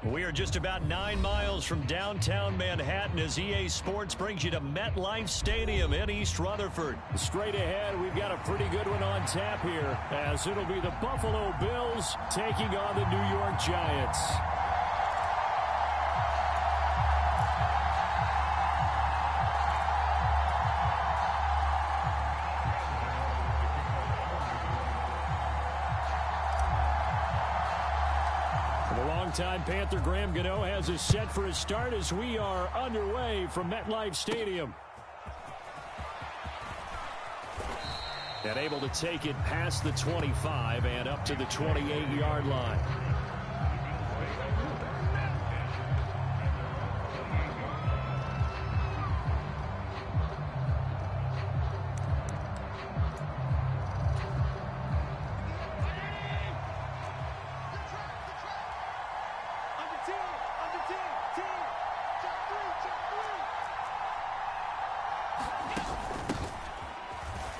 We are just about 9 miles from downtown Manhattan as EA Sports brings you to MetLife Stadium in East Rutherford. Straight ahead, we've got a pretty good one on tap here, as it'll be the Buffalo Bills taking on the New York Giants. Time Panther Graham Gano has us set for his start as we are underway from MetLife Stadium. And able to take it past the 25 and up to the 28-yard line.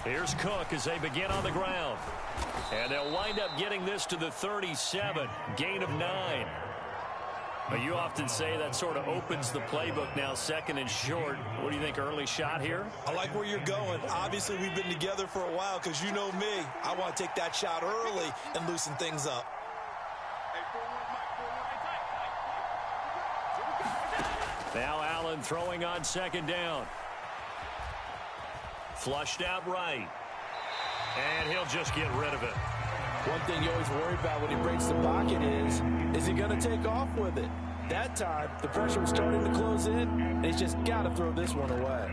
Here's Cook as they begin on the ground. And they'll wind up getting this to the 37. Gain of 9. But you often say that sort of opens the playbook now, second and short. What do you think, early shot here? I like where you're going. Obviously, we've been together for a while because you know me. I want to take that shot early and loosen things up. Now Allen throwing on second down. Flushed out right. And he'll just get rid of it. One thing you always worry about when he breaks the pocket is he going to take off with it? That time, the pressure was starting to close in, and he's just got to throw this one away.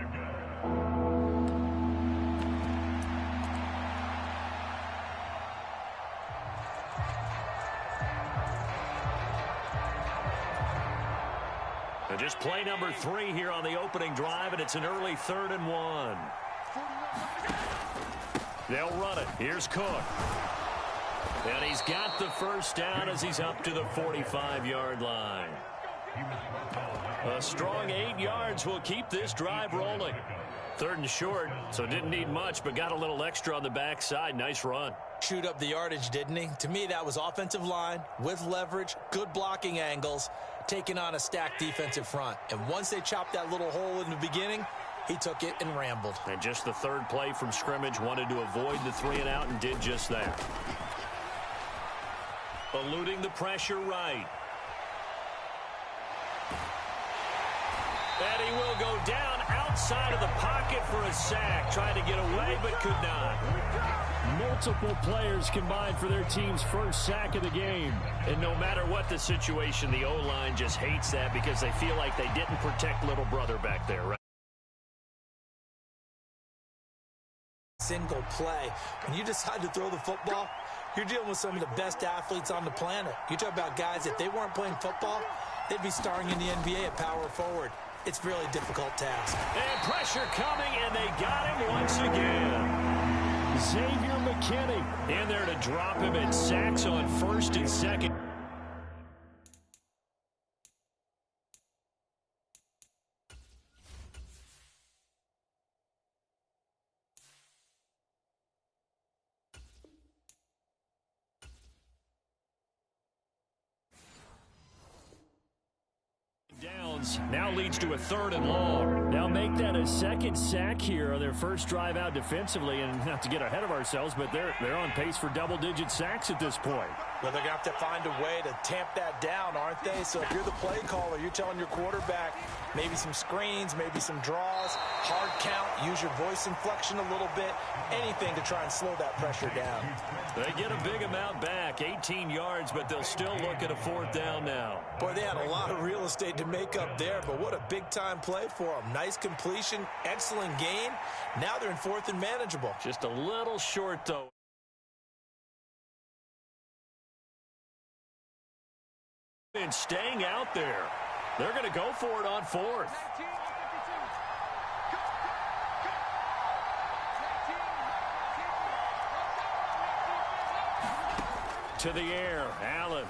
And just play number 3 here on the opening drive, and it's an early 3rd and 1. They'll run it. Here's Cook. And he's got the first down as he's up to the 45-yard line. A strong 8 yards will keep this drive rolling. 3rd and short, so didn't need much, but got a little extra on the backside. Nice run. Chewed up the yardage, didn't he? To me, that was offensive line with leverage, good blocking angles, taking on a stacked defensive front. And once they chopped that little hole in the beginning, he took it and rambled. And just the 3rd play from scrimmage, wanted to avoid the 3 and out and did just that. Eluding the pressure right. And he will go down outside of the pocket for a sack. Trying to get away, but could not. Multiple players combined for their team's first sack of the game. And no matter what the situation, the O-line just hates that because they feel like they didn't protect little brother back there, right? Single play. When you decide to throw the football, you're dealing with some of the best athletes on the planet. You talk about guys, if they weren't playing football, they'd be starring in the NBA at power forward. It's a really difficult task. And pressure coming, and they got him once again. Xavier McKinney in there to drop him at sacks on 1st and 2nd. Now leads to a 3rd and long. Now make that a 2nd sack here on their first drive out defensively. And not to get ahead of ourselves, but they're on pace for double-digit sacks at this point. Well, they're going to have to find a way to tamp that down, aren't they? So if you're the play caller, you're telling your quarterback maybe some screens, maybe some draws, hard count, use your voice inflection a little bit, anything to try and slow that pressure down. They get a big amount back, 18 yards, but they'll still look at a 4th down now. Boy, they had a lot of real estate to make up there, but what a big-time play for them. Nice completion, excellent gain. Now they're in 4th and manageable. Just a little short, though. And staying out there. They're going to go for it on 4th. To the air, Allen.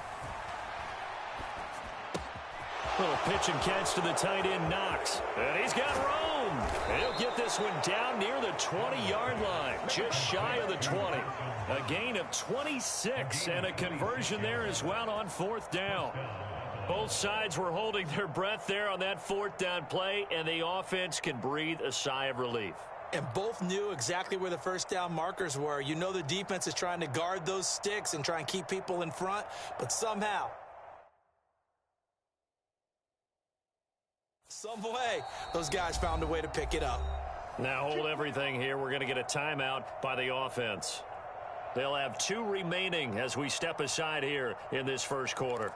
Little pitch and catch to the tight end, Knox. And he's got room. He'll get this one down near the 20-yard line, just shy of the 20. A gain of 26 and a conversion there as well on 4th down. Both sides were holding their breath there on that fourth down play, and the offense can breathe a sigh of relief. And both knew exactly where the first down markers were. You know the defense is trying to guard those sticks and try and keep people in front, but somehow, some way, those guys found a way to pick it up. Now hold everything here. We're going to get a timeout by the offense. They'll have 2 remaining as we step aside here in this first quarter.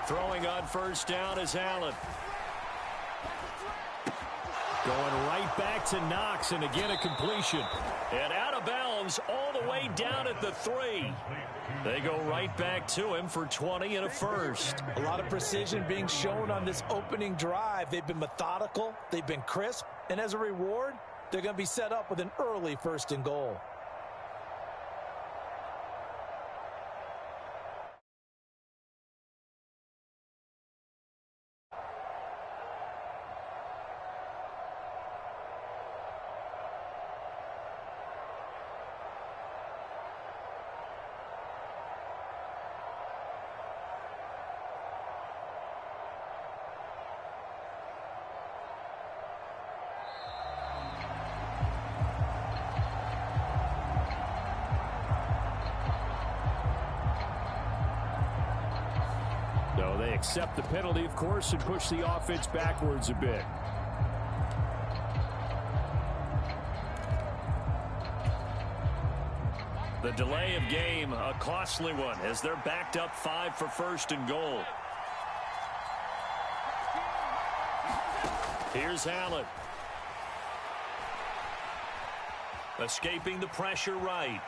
Throwing on first down is Allen. Going right back to Knox, and again a completion. And out of bounds all the way down at the 3. They go right back to him for 20 and a first. A lot of precision being shown on this opening drive. They've been methodical, they've been crisp, and as a reward, they're going to be set up with an early 1st and goal. No, they accept the penalty, of course, and push the offense backwards a bit. The delay of game, a costly one, as they're backed up 5 for 1st and goal. Here's Allen. Escaping the pressure right.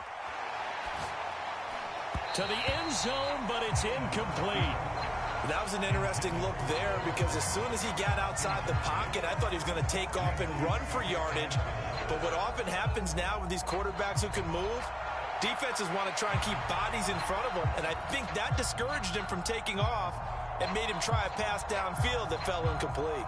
To the end zone, but it's incomplete. That was an interesting look there because as soon as he got outside the pocket, I thought he was going to take off and run for yardage. But what often happens now with these quarterbacks who can move, defenses want to try and keep bodies in front of them. And I think that discouraged him from taking off and made him try a pass downfield that fell incomplete.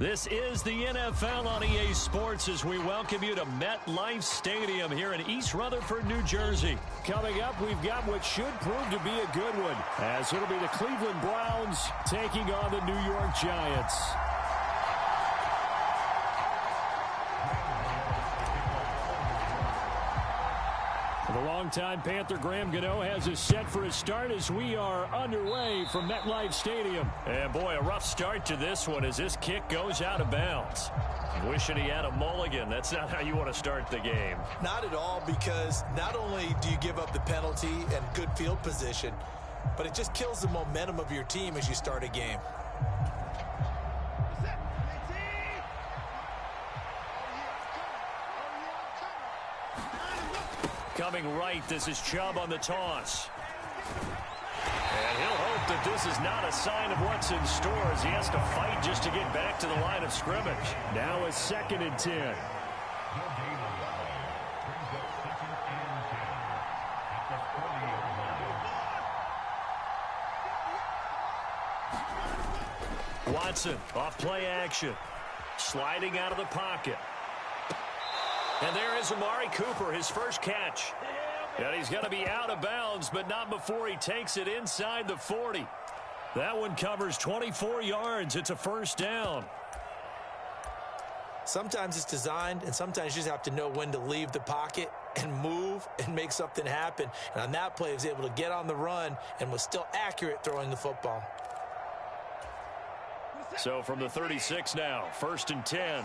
This is the NFL on EA Sports as we welcome you to MetLife Stadium here in East Rutherford, New Jersey. Coming up, we've got what should prove to be a good one, as it'll be the Cleveland Browns taking on the New York Giants. The longtime Panther Graham Gano has us set for a start as we are underway from MetLife Stadium. And boy, a rough start to this one as this kick goes out of bounds. Wishing he had a mulligan. That's not how you want to start the game. Not at all, because not only do you give up the penalty and good field position, but it just kills the momentum of your team as you start a game. Coming right, this is Chubb on the toss. And he'll hope that this is not a sign of what's in store as he has to fight just to get back to the line of scrimmage. Now a 2nd and 10. Watson off play action. Sliding out of the pocket. And there is Amari Cooper, his first catch. And he's going to be out of bounds, but not before he takes it inside the 40. That one covers 24 yards. It's a first down. Sometimes it's designed, and sometimes you just have to know when to leave the pocket and move and make something happen. And on that play, he was able to get on the run and was still accurate throwing the football. So from the 36 now, 1st and 10.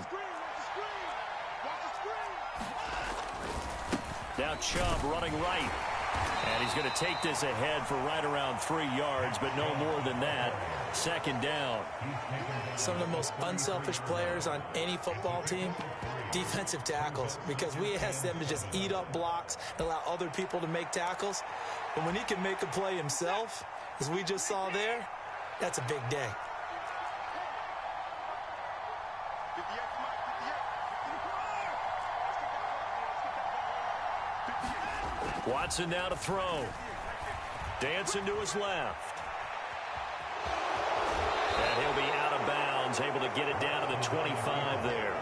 Now Chubb running right. And he's going to take this ahead for right around 3 yards, but no more than that. 2nd down. Some of the most unselfish players on any football team, defensive tackles, because we ask them to just eat up blocks and allow other people to make tackles. But when he can make a play himself, as we just saw there, that's a big day. Watson now to throw. Dancing to his left. And he'll be out of bounds, able to get it down to the 25 there.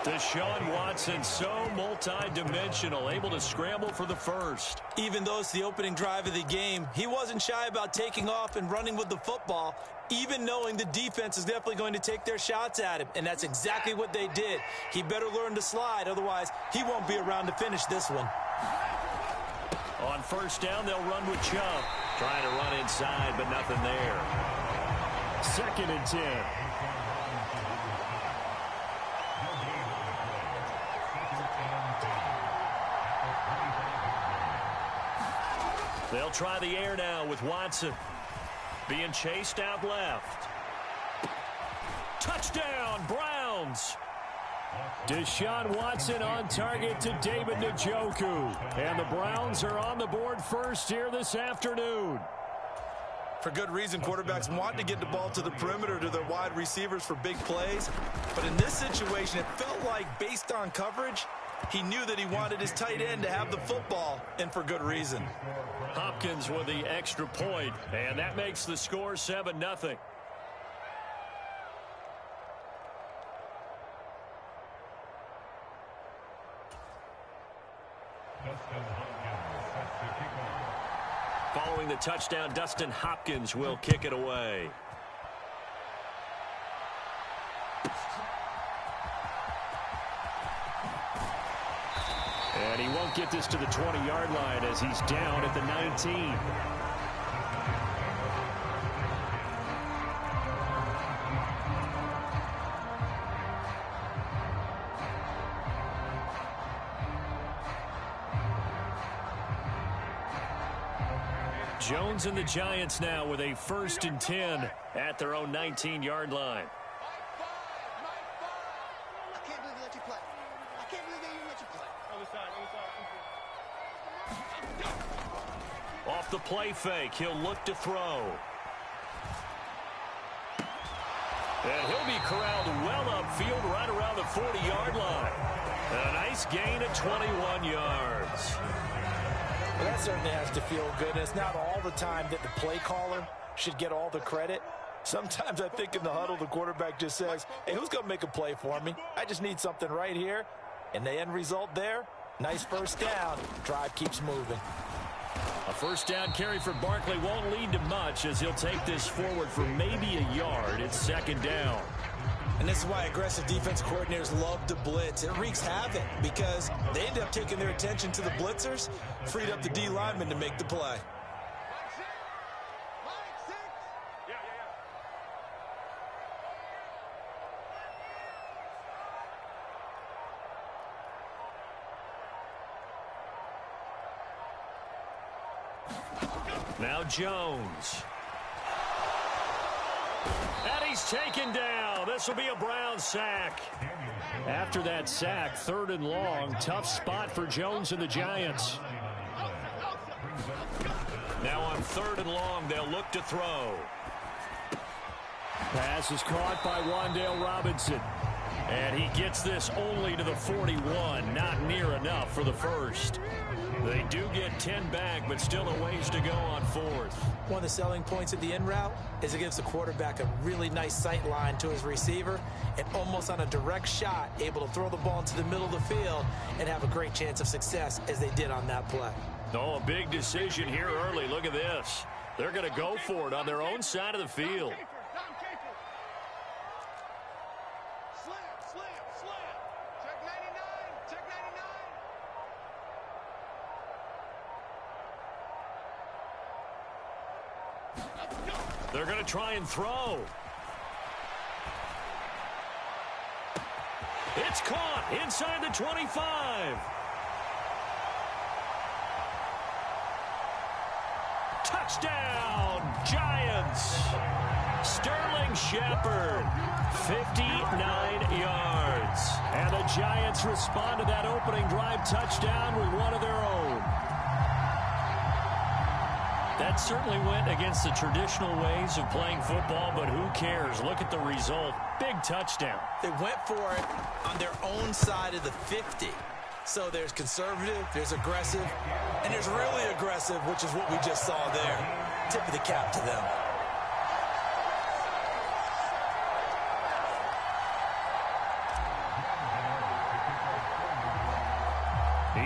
Deshaun Watson, so multi-dimensional, able to scramble for the first. Even though it's the opening drive of the game, he wasn't shy about taking off and running with the football, even knowing the defense is definitely going to take their shots at him. And that's exactly what they did. He better learn to slide, otherwise he won't be around to finish this one. On 1st down, they'll run with Chubb. Trying to run inside, but nothing there. 2nd and 10. They'll try the air now with Watson. Being chased out left. Touchdown, Browns! Deshaun Watson on target to David Njoku. And the Browns are on the board first here this afternoon. For good reason, quarterbacks want to get the ball to the perimeter to their wide receivers for big plays. But in this situation, it felt like, based on coverage, he knew that he wanted his tight end to have the football, and for good reason. Hopkins with the extra point, and that makes the score 7-0. Following the touchdown, Dustin Hopkins will kick it away. And he won't get this to the 20-yard line as he's down at the 19. Jones and the Giants now with a 1st and 10 at their own 19-yard line. I can't believe they let you play. I can't believe they even let you play. Off the play fake, he'll look to throw. And he'll be corralled well upfield right around the 40-yard line. A nice gain of 21 yards. Well, that certainly has to feel good. And it's not all the time that the play caller should get all the credit. Sometimes I think in the huddle, the quarterback just says, hey, who's going to make a play for me? I just need something right here. And the end result there, nice first down. Drive keeps moving. A first down carry for Barkley won't lead to much as he'll take this forward for maybe a yard. It's second down. And this is why aggressive defense coordinators love to blitz. It wreaks havoc because they end up taking their attention to the blitzers, freed up the D lineman to make the play. Now Jones. And he's taken down. This will be a Brown sack. After that sack, 3rd and long. Tough spot for Jones and the Giants. Now on 3rd and long, they'll look to throw. Pass is caught by Wan'Dale Robinson. And he gets this only to the 41. Not near enough for the first. They do get 10 back, but still a ways to go on 4th. One of the selling points of the in route is it gives the quarterback a really nice sight line to his receiver and almost on a direct shot able to throw the ball into the middle of the field and have a great chance of success as they did on that play. Oh, a big decision here early. Look at this. They're going to go for it on their own side of the field. They're going to try and throw. It's caught inside the 25. Touchdown, Giants. Sterling Shepard, 59 yards. And the Giants respond to that opening drive touchdown with one of their own. That certainly went against the traditional ways of playing football, but who cares? Look at the result. Big touchdown. They went for it on their own side of the 50. So there's conservative, there's aggressive, and there's really aggressive, which is what we just saw there. Tip of the cap to them.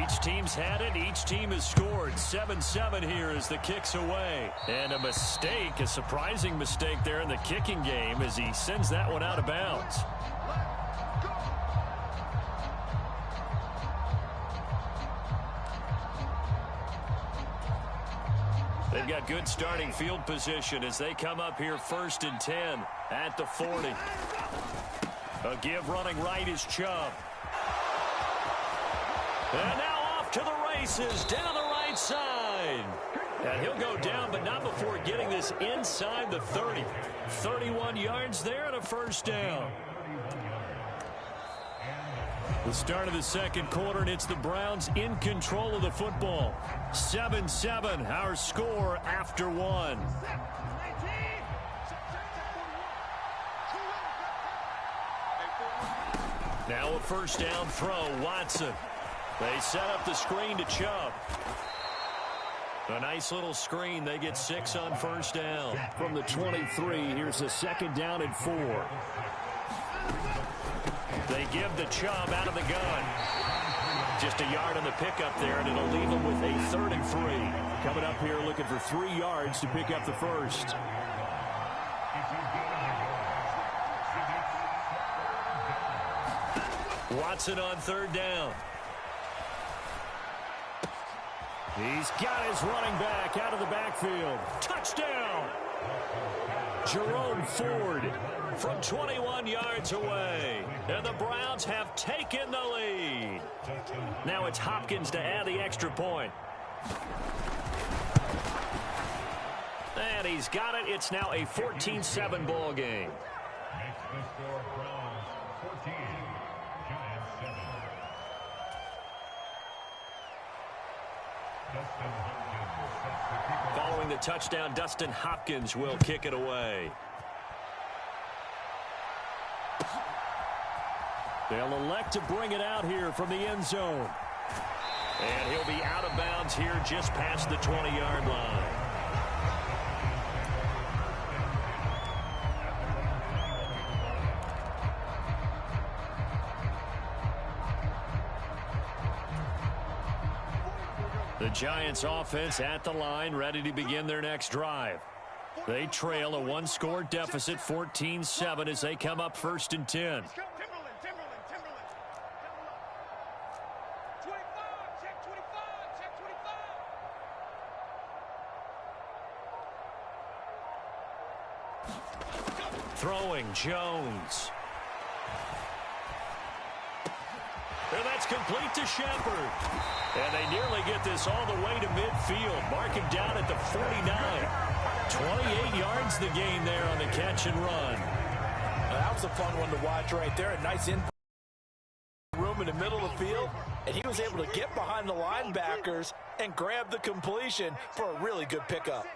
Each team's had it. Each team has scored. 7-7 here as the kick's away. And a mistake, a surprising mistake there in the kicking game as he sends that one out of bounds. They've got good starting field position as they come up here 1st and 10 at the 40. A give running right is Chubb. And now off to the races down the right side. And he'll go down, but not before getting this inside the 30. 31 yards there and a first down. The start of the second quarter, and it's the Browns in control of the football. 7-7, our score after one. Now a first down throw, Watson. They set up the screen to Chubb. A nice little screen. They get 6 on first down. From the 23, here's a second down and 4. They give the Chubb out of the gun. Just a yard on the pickup there, and it'll leave them with a 3rd and 3. Coming up here looking for 3 yards to pick up the first. Watson on 3rd down. He's got his running back out of the backfield. Touchdown! Jerome Ford from 21 yards away. And the Browns have taken the lead. Now it's Hopkins to add the extra point. And he's got it. It's now a 14-7 ball game. Following the touchdown, Dustin Hopkins will kick it away. They'll elect to bring it out here from the end zone. And he'll be out of bounds here just past the 20-yard line. The Giants offense at the line, ready to begin their next drive. They trail a one-score deficit, 14-7, as they come up 1st and 10. Throwing, Jones. And that's complete to Shepard. And they nearly get this all the way to midfield. Mark him down at the 49. 28 yards the gain there on the catch and run. That was a fun one to watch right there. A nice in room in the middle of the field. And he was able to get behind the linebackers and grab the completion for a really good pickup.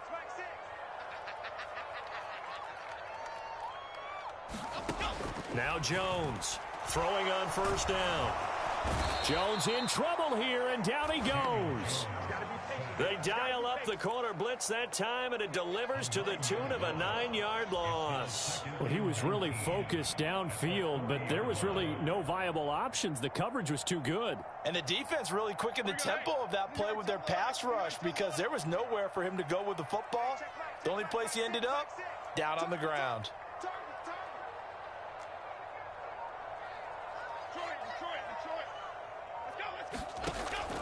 Now Jones throwing on 1st down. Jones in trouble here, and down he goes. They dial up the corner blitz that time, and it delivers to the tune of a 9-yard loss. Well, he was really focused downfield, but there was really no viable options. The coverage was too good. And the defense really quickened the tempo of that play with their pass rush because there was nowhere for him to go with the football. The only place he ended up, down on the ground.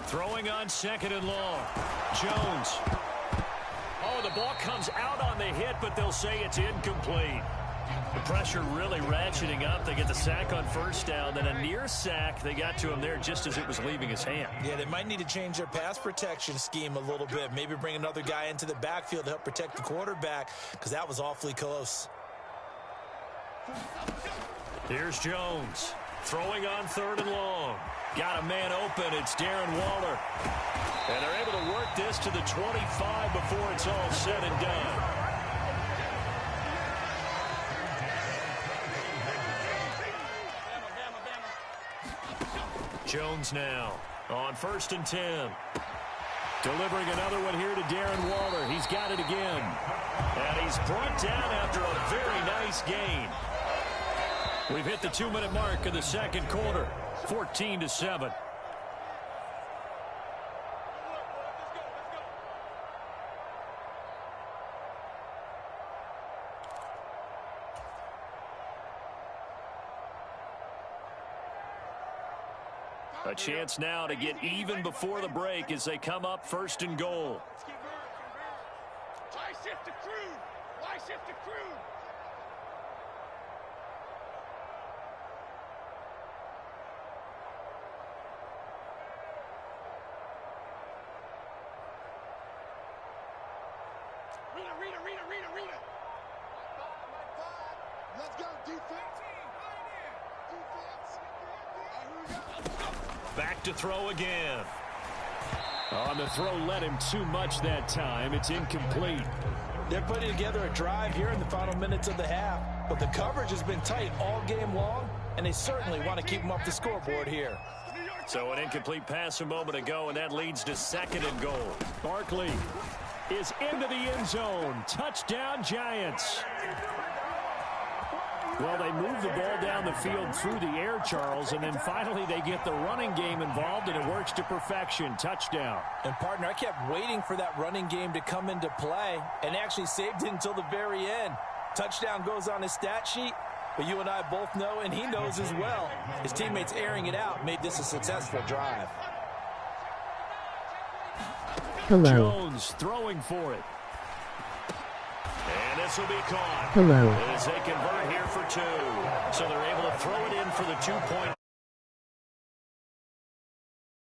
Throwing on 2nd and long. Jones. Oh, the ball comes out on the hit, but they'll say it's incomplete. The pressure really ratcheting up. They get the sack on 1st down, then a near sack. They got to him there just as it was leaving his hand. Yeah, they might need to change their pass protection scheme a little bit. Maybe bring another guy into the backfield to help protect the quarterback, because that was awfully close. Here's Jones. Throwing on 3rd and long. Got a man open. It's Darren Waller. And they're able to work this to the 25 before it's all said and done. Jones now on 1st and 10. Delivering another one here to Darren Waller. He's got it again. And he's brought down after a very nice gain. We've hit the 2-minute mark of the 2nd quarter. 14-7. A chance now to get even before the break as they come up 1st and goal. Why shift the crew? Why shift the crew? Rita. Let's go, defense. Back to throw again. On the throw, led him too much that time. It's incomplete. They're putting together a drive here in the final minutes of the half, but the coverage has been tight all game long, and they certainly want to keep them off the scoreboard here. So an incomplete pass a moment ago, and that leads to 2nd and goal. Barkley is into the end zone. Touchdown, Giants. Well, they move the ball down the field through the air, Charles, and then finally they get the running game involved, and it works to perfection. Touchdown. And, partner, I kept waiting for that running game to come into play and actually saved it until the very end. Touchdown goes on his stat sheet, but you and I both know, and he knows as well, his teammates airing it out made this a successful drive. Hello. Jones throwing for it. And this will be caught. Hello. As they convert here for 2. So they're able to throw it in for the 2-point.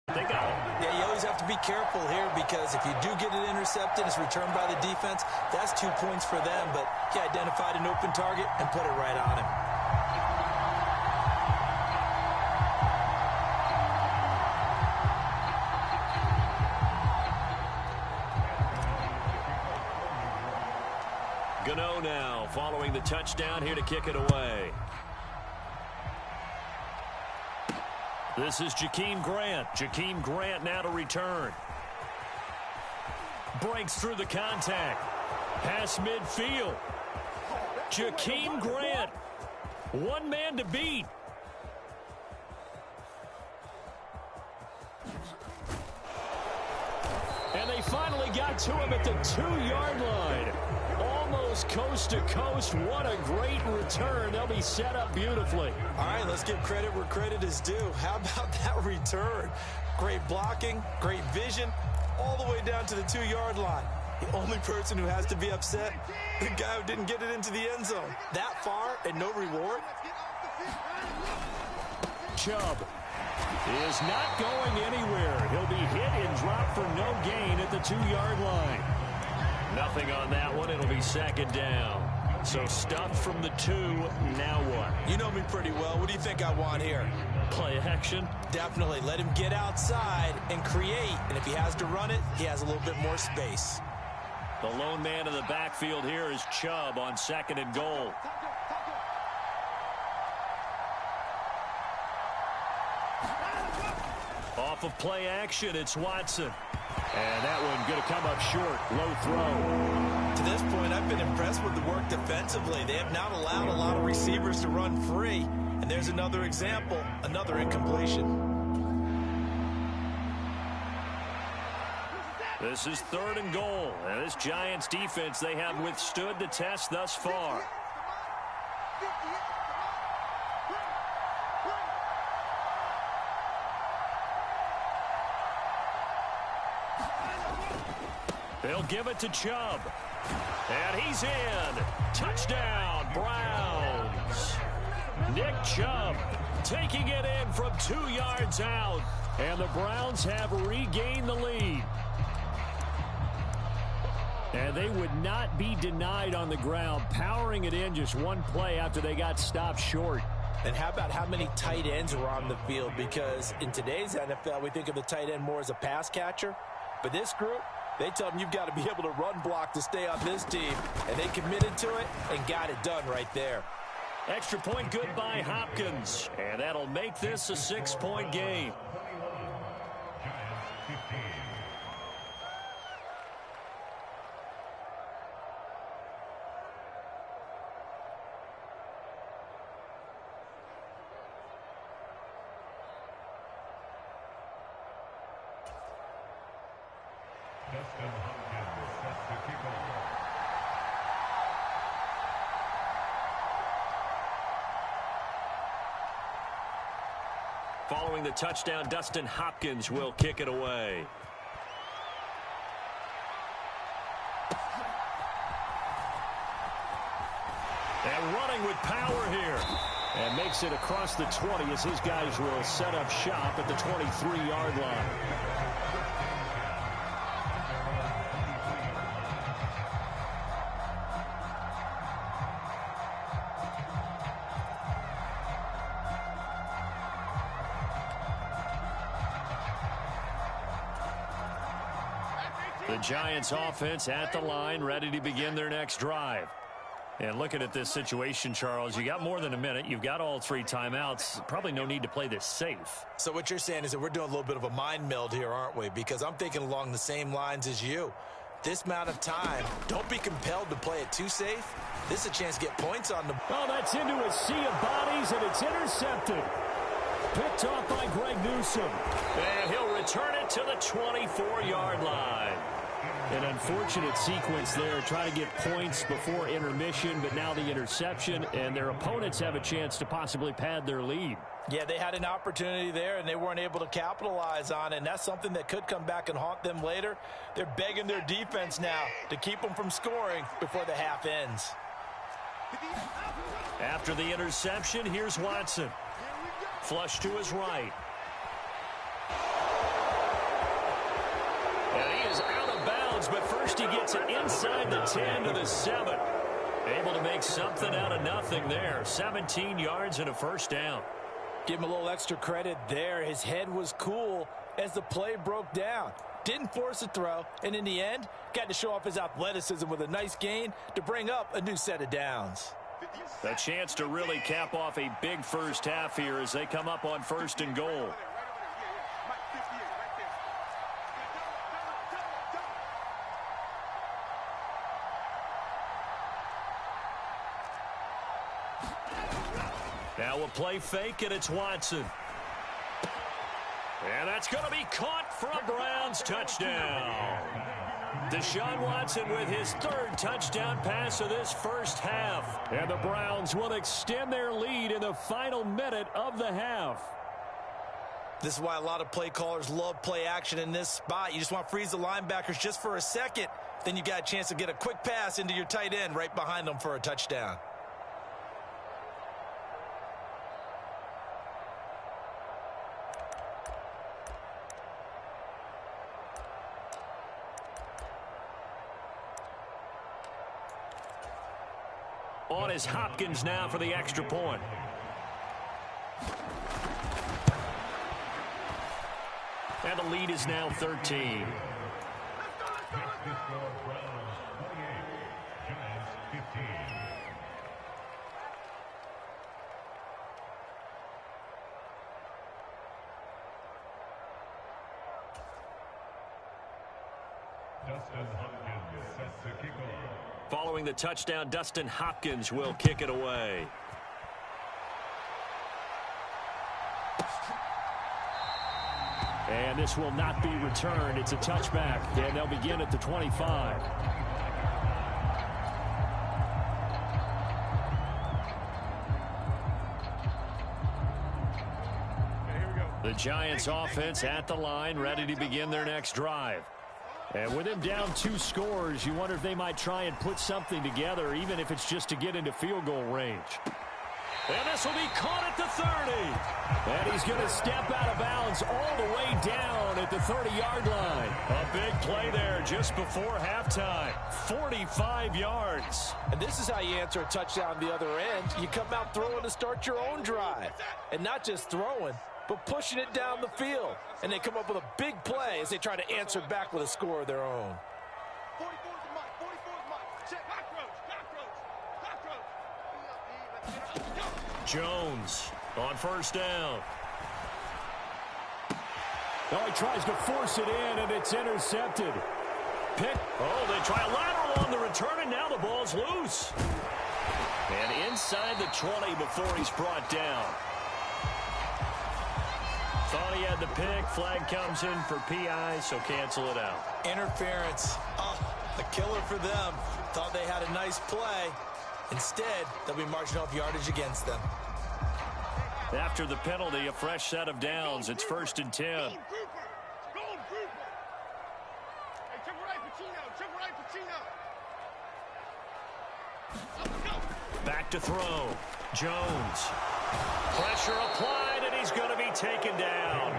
They got it. Yeah, you always have to be careful here because if you do get it intercepted, it's returned by the defense. That's 2 points for them, but he identified an open target and put it right on him. Gano now following the touchdown here to kick it away. This is Jakeem Grant. Jakeem Grant now to return. Breaks through the contact. Pass midfield. Jakeem Grant. One man to beat. And they finally got to him at the 2-yard line. Almost coast to coast. What a great return. They'll be set up beautifully. All right, let's give credit where credit is due. How about that return? Great blocking, great vision, all the way down to the 2-yard line. The only person who has to be upset, the guy who didn't get it into the end zone. That far and no reward? Chubb is not going anywhere. He'll be hit and dropped for no gain at the 2-yard line. Nothing on that one. It'll be second down. So stuffed from the 2. Now what? You know me pretty well. What do you think I want here? Play action? Definitely. Let him get outside and create. And if he has to run it, he has a little bit more space. The lone man in the backfield here is Chubb on 2nd and goal. Off of play action, it's Watson. And that one going to come up short. Low throw. To this point, I've been impressed with the work defensively. They have not allowed a lot of receivers to run free. And there's another example, another incompletion. This is 3rd and goal. And this Giants defense, they have withstood the test thus far. They'll give it to Chubb. And he's in. Touchdown, Browns. Nick Chubb taking it in from 2 yards out. And the Browns have regained the lead. And they would not be denied on the ground, powering it in just one play after they got stopped short. And how about how many tight ends are on the field? Because in today's NFL, we think of the tight end more as a pass catcher. But this group, they tell them you've got to be able to run block to stay on this team. And they committed to it and got it done right there. Extra point good by Hopkins. And that'll make this a 6-point game. Following the touchdown, Dustin Hopkins will kick it away. And running with power here. And makes it across the 20 as his guys will set up shop at the 23-yard line. The Giants offense at the line, ready to begin their next drive. And looking at this situation, Charles, you got more than a minute. You've got all 3 timeouts. Probably no need to play this safe. So what you're saying is that we're doing a little bit of a mind meld here, aren't we? Because I'm thinking along the same lines as you. This amount of time, don't be compelled to play it too safe. This is a chance to get points on the... Oh, that's into a sea of bodies, and it's intercepted. Picked off by Greg Newsome. And he'll return it to the 24-yard line. An unfortunate sequence there, trying to get points before intermission, but now the interception, and their opponents have a chance to possibly pad their lead. Yeah, they had an opportunity there, and they weren't able to capitalize on it, and that's something that could come back and haunt them later. They're begging their defense now to keep them from scoring before the half ends. After the interception, here's Watson. Flush to his right. And he is out of bounds, but first he gets it inside the 10 to the 7. Able to make something out of nothing there. 17 yards and a first down. Give him a little extra credit there. His head was cool as the play broke down. Didn't force a throw, and in the end, got to show off his athleticism with a nice gain to bring up a new set of downs. A chance to really cap off a big first half here as they come up on 1st and goal. Now we'll play fake, and it's Watson. And that's going to be caught for a Browns Browns touchdown. Deshaun Watson with his third touchdown pass of this first half. And the Browns will extend their lead in the final minute of the half. This is why a lot of play callers love play action in this spot. You just want to freeze the linebackers just for a second. Then you got a chance to get a quick pass into your tight end right behind them for a touchdown. On is Hopkins now for the extra point. And the lead is now 13. Following the touchdown, Dustin Hopkins will kick it away. And this will not be returned. It's a touchback, and they'll begin at the 25. The Giants offense at the line, ready to begin their next drive. And with them down 2 scores, you wonder if they might try and put something together, even if it's just to get into field goal range. And this will be caught at the 30. And he's going to step out of bounds all the way down at the 30-yard line. A big play there just before halftime. 45 yards. And this is how you answer a touchdown on the other end. You come out throwing to start your own drive. And not just throwing, but pushing it down the field. And they come up with a big play as they try to answer back with a score of their own. 44 is mine. 44 is mine. Check. Cockroach. Jones on first down. Now he tries to force it in, and it's intercepted. Pick. Oh, they try a lateral on the return, and now the ball's loose. And inside the 20 before he's brought down. Thought he had the pick. Flag comes in for PI, so cancel it out. Interference. Oh, a killer for them. Thought they had a nice play. Instead, they'll be marching off yardage against them. After the penalty, a fresh set of downs. It's 1st and 10. Go Grouper. Hey, triple right, Pacino. Back to throw. Jones. Pressure applied, and he's going to be taken down.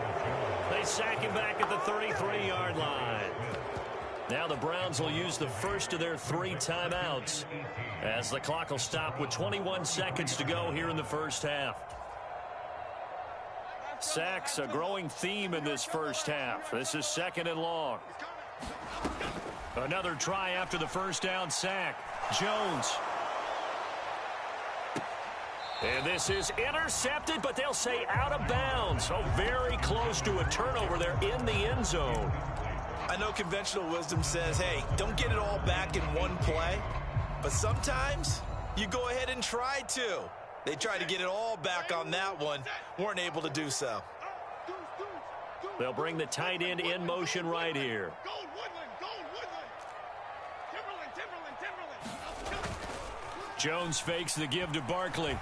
They sack him back at the 33-yard line. Now the Browns will use the first of their 3 timeouts as the clock will stop with 21 seconds to go here in the first half. Sacks, a growing theme in this first half. This is 2nd and long. Another try after the first down sack. Jones. And this is intercepted, but they'll say out of bounds. Oh, very close to a turnover there in the end zone. I know conventional wisdom says, hey, don't get it all back in one play. But sometimes you go ahead and try to. They tried to get it all back on that one. Weren't able to do so. They'll bring the tight end in motion right here. Go Woodland. Timberland. Jones fakes the give to Barkley.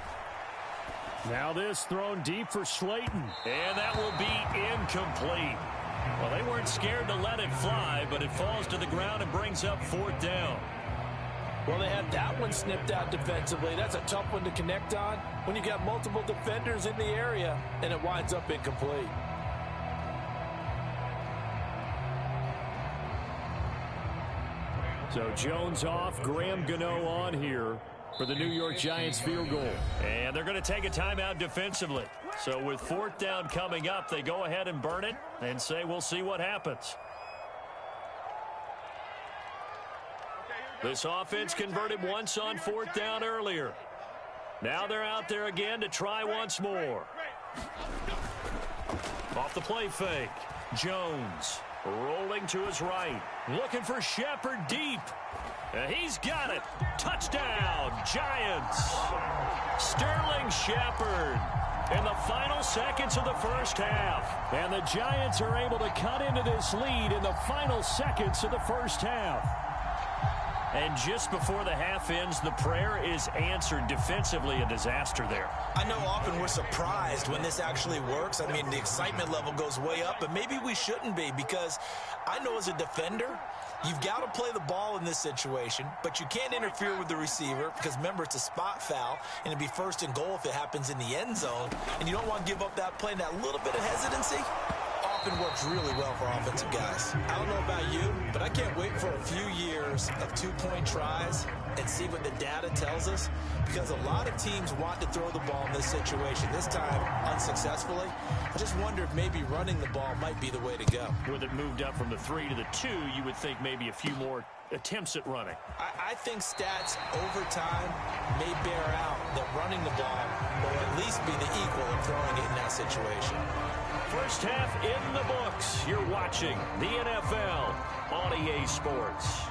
Now this thrown deep for Slayton. And that will be incomplete. Well, they weren't scared to let it fly, but it falls to the ground and brings up 4th down. Well, they had that one snipped out defensively. That's a tough one to connect on when you got multiple defenders in the area, and it winds up incomplete. So Jones off, Graham Gano on here for the New York Giants field goal. And they're going to take a timeout defensively. So with 4th down coming up, they go ahead and burn it and say we'll see what happens. This offense converted once on 4th down earlier. Now they're out there again to try once more. Off the play fake. Jones rolling to his right. Looking for Shepard deep. And he's got it. Touchdown, Giants. Sterling Shepard in the final seconds of the first half. And the Giants are able to cut into this lead in the final seconds of the first half. And just before the half ends, the prayer is answered. Defensively, a disaster there. I know often we're surprised when this actually works. I mean, the excitement level goes way up, but maybe we shouldn't be, because I know as a defender, you've got to play the ball in this situation, but you can't interfere with the receiver because, remember, it's a spot foul, and it'd be first and goal if it happens in the end zone, and you don't want to give up that play and that little bit of hesitancy. Often works really well for offensive guys. I don't know about you, but I can't wait for a few years of two-point tries and see what the data tells us, because a lot of teams want to throw the ball in this situation, this time unsuccessfully. I just wonder if maybe running the ball might be the way to go. With it moved up from the 3 to the 2, you would think maybe a few more attempts at running. I think stats over time may bear out that running the ball will at least be the equal of throwing it in that situation. First half in the books. You're watching the NFL on EA Sports.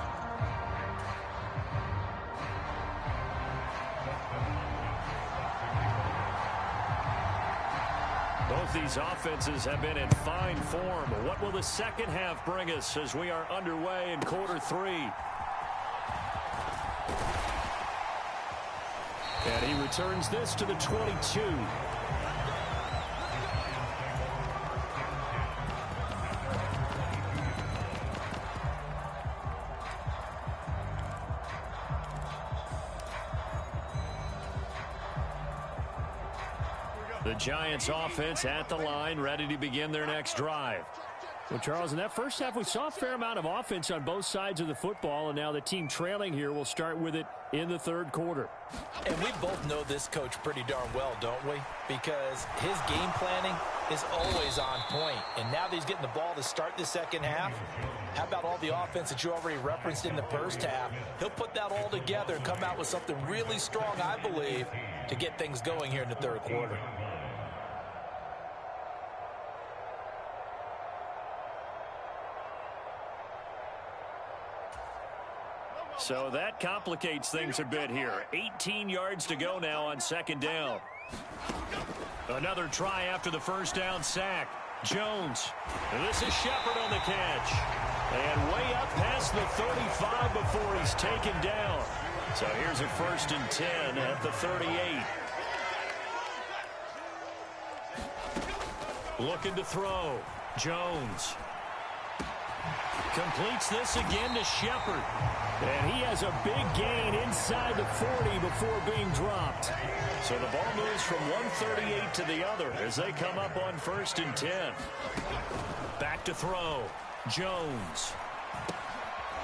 Both these offenses have been in fine form. What will the second half bring us as we are underway in quarter 3? And he returns this to the 22. The Giants offense at the line, ready to begin their next drive. Well, Charles, in that first half, we saw a fair amount of offense on both sides of the football, and now the team trailing here will start with it in the third quarter. And we both know this coach pretty darn well, don't we? Because his game planning is always on point. And now that he's getting the ball to start the second half, how about all the offense that you already referenced in the first half? He'll put that all together and come out with something really strong, I believe, to get things going here in the third quarter. So that complicates things a bit here. 18 yards to go now on second down. Another try after the first down sack. Jones. And this is Shepard on the catch. And way up past the 35 before he's taken down. So here's a 1st and 10 at the 38. Looking to throw. Jones. Completes this again to Shepard. And he has a big gain inside the 40 before being dropped. So the ball moves from 138 to the other as they come up on 1st and 10. Back to throw. Jones.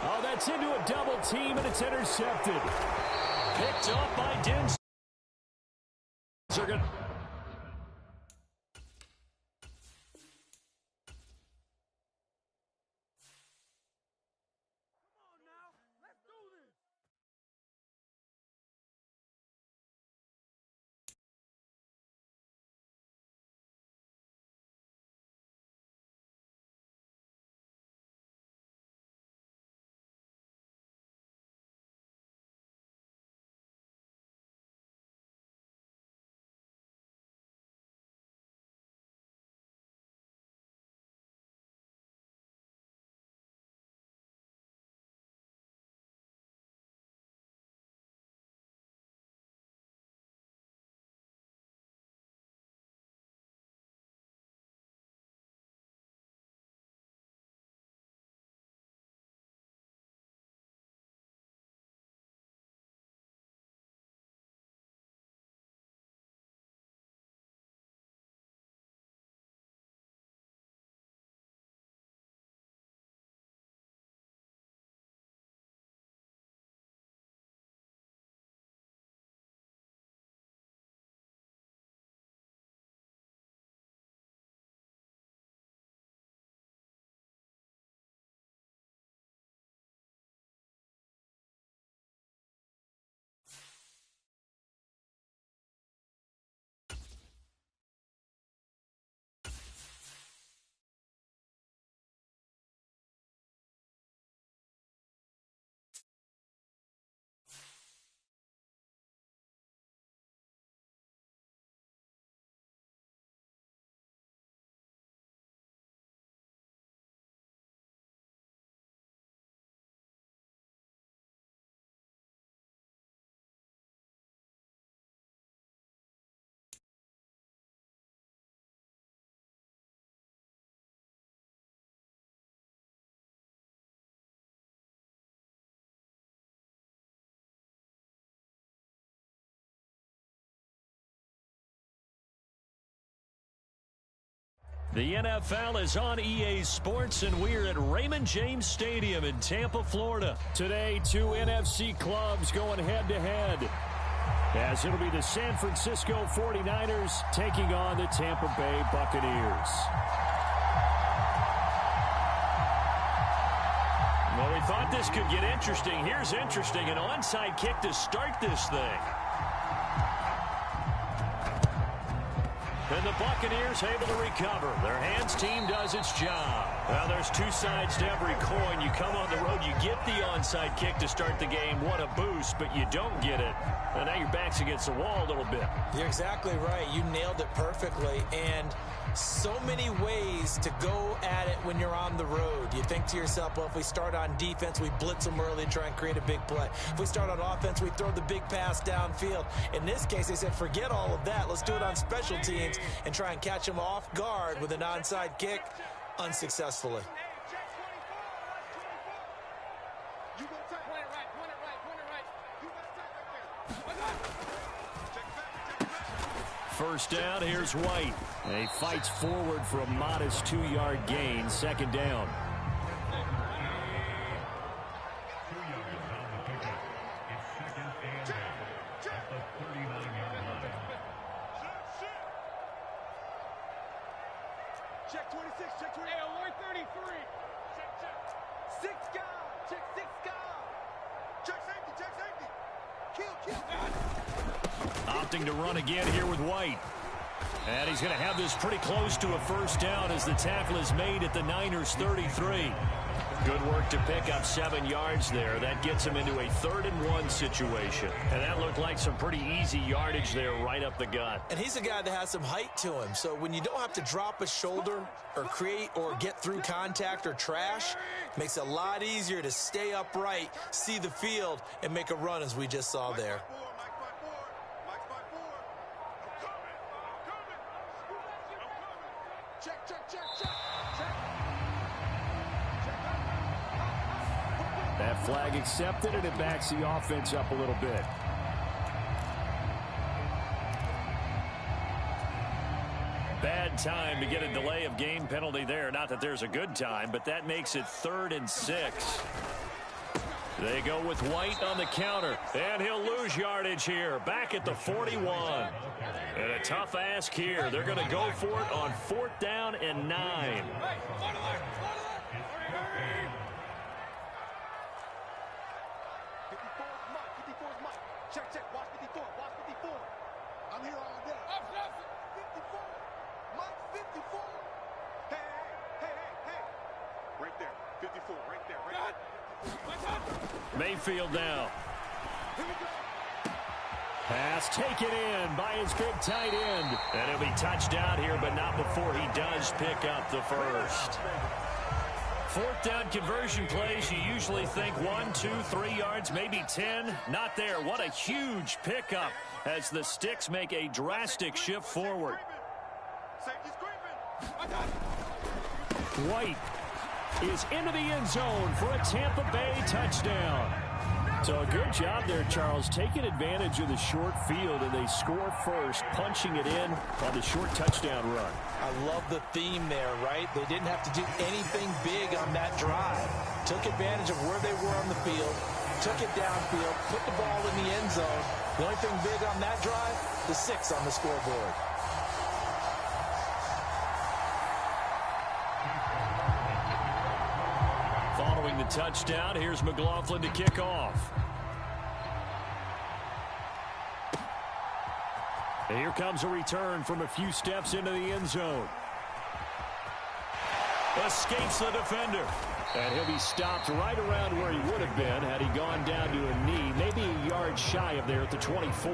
Oh, that's into a double team, and it's intercepted. Picked up by Denzel. The NFL is on EA Sports, and we're at Raymond James Stadium in Tampa, Florida. Today, two NFC clubs going head-to-head, as it'll be the San Francisco 49ers taking on the Tampa Bay Buccaneers. Well, we thought this could get interesting. Here's interesting, an onside kick to start this thing. And the Buccaneers able to recover. Their hands team does its job. Well, there's two sides to every coin. You come on the road, you get the onside kick to start the game. What a boost, but you don't get it. And now your back's against the wall a little bit. You're exactly right. You nailed it perfectly. And so many ways to go at it when you're on the road. You think to yourself, well, if we start on defense, we blitz them early and try and create a big play. If we start on offense, we throw the big pass downfield. In this case, they said, forget all of that. Let's do it on special teams and try and catch them off guard with an onside kick unsuccessfully. First down, here's White. And he fights forward for a modest 2-yard gain. Second down. Check 26, check 20. Hey, alert 33. Check. 6 guard. Check 6 guard. Check safety, check safety. Kill. Opting to run again here with White. And he's going to have this pretty close to a first down as the tackle is made at the Niners' 33. Good work to pick up 7 yards there. That gets him into a 3rd-and-1 situation. And that looked like some pretty easy yardage there right up the gut. And he's a guy that has some height to him. So when you don't have to drop a shoulder or create or get through contact or trash, makes it a lot easier to stay upright, see the field, and make a run as we just saw there. That flag accepted, and it backs the offense up a little bit. Bad time to get a delay of game penalty there. Not that there's a good time, but that makes it 3rd and 6. They go with White on the counter, and he'll lose yardage here. Back at the 41. And a tough ask here. They're going to go for it on 4th down and 9. Check, check, watch 54, watch 54. I'm here all day. 54, Mike 54. Hey, hey, hey, hey. Right there, 54, right there, right there. Mayfield now. Here we go. Pass taken in by his big tight end. And he'll be touchdown here, but not before he does pick up the first. 4th down conversion plays, you usually think 1, 2, 3 yards, maybe 10. Not there. What a huge pickup as the Sticks make a drastic shift forward. White is into the end zone for a Tampa Bay touchdown. So a good job there, Charles, taking advantage of the short field, and they score first, punching it in on the short touchdown run. I love the theme there, right? They didn't have to do anything big on that drive. Took advantage of where they were on the field, took it downfield, put the ball in the end zone. The only thing big on that drive, the 6 on the scoreboard. Following the touchdown, here's McLaughlin to kick off. And here comes a return from a few steps into the end zone. Escapes the defender. And he'll be stopped right around where he would have been had he gone down to a knee, maybe a yard shy of there at the 24.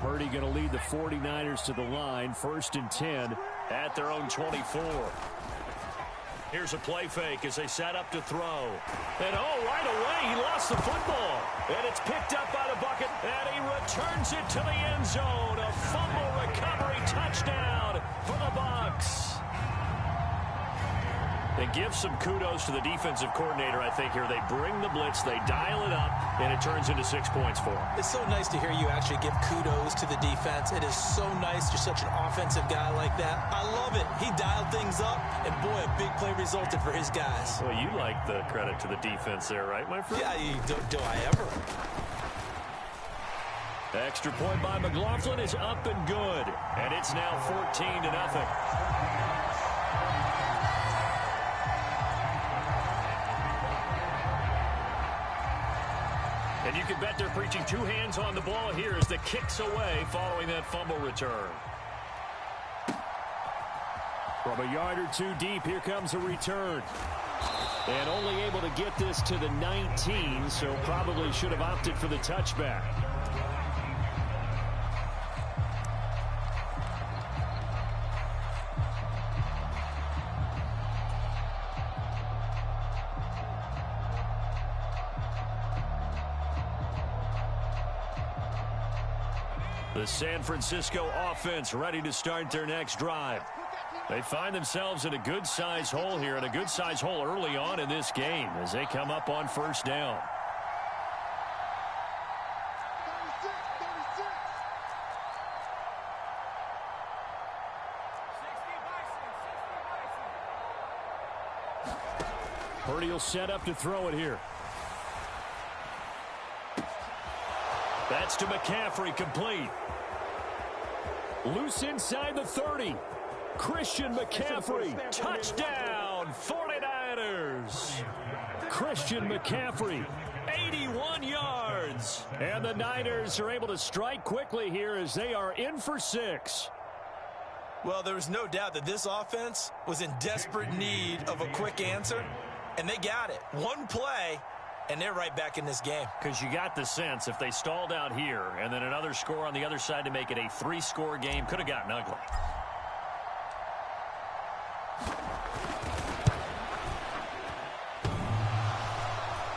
Purdy going to lead the 49ers to the line. 1st and 10 at their own 24. Here's a play fake as they set up to throw. And right away, he lost the football. And it's picked up by the bucket, and he returns it to the end zone. A fumble recovery touchdown for the Bucs. And give some kudos to the defensive coordinator, I think, here. They bring the blitz, they dial it up, and it turns into 6 points for them. It's so nice to hear you actually give kudos to the defense. It is so nice. You're such an offensive guy like that. I love it. He dialed things up, and boy, a big play resulted for his guys. Well, you like the credit to the defense there, right, my friend? Yeah, do I ever? Extra point by McLaughlin is up and good. And it's now 14-0. And you can bet they're preaching two hands on the ball here as the kick's away following that fumble return. From a yard or two deep, here comes a return. And only able to get this to the 19, so probably should have opted for the touchback. The San Francisco offense ready to start their next drive. They find themselves in a good-sized hole here, and a good-sized hole early on in this game as they come up on 1st down. Purdy will set up to throw it here. That's to McCaffrey, complete. Loose inside the 30. Christian McCaffrey, Touchdown, 49ers. Christian McCaffrey, 81 yards. and the Niners are able to strike quickly here as they are in for 6. Well, there was no doubt that this offense was in desperate need of a quick answer, and they got it. One play, and they're right back in this game. Because you got the sense if they stalled out here and then another score on the other side to make it a 3-score game, could have gotten ugly.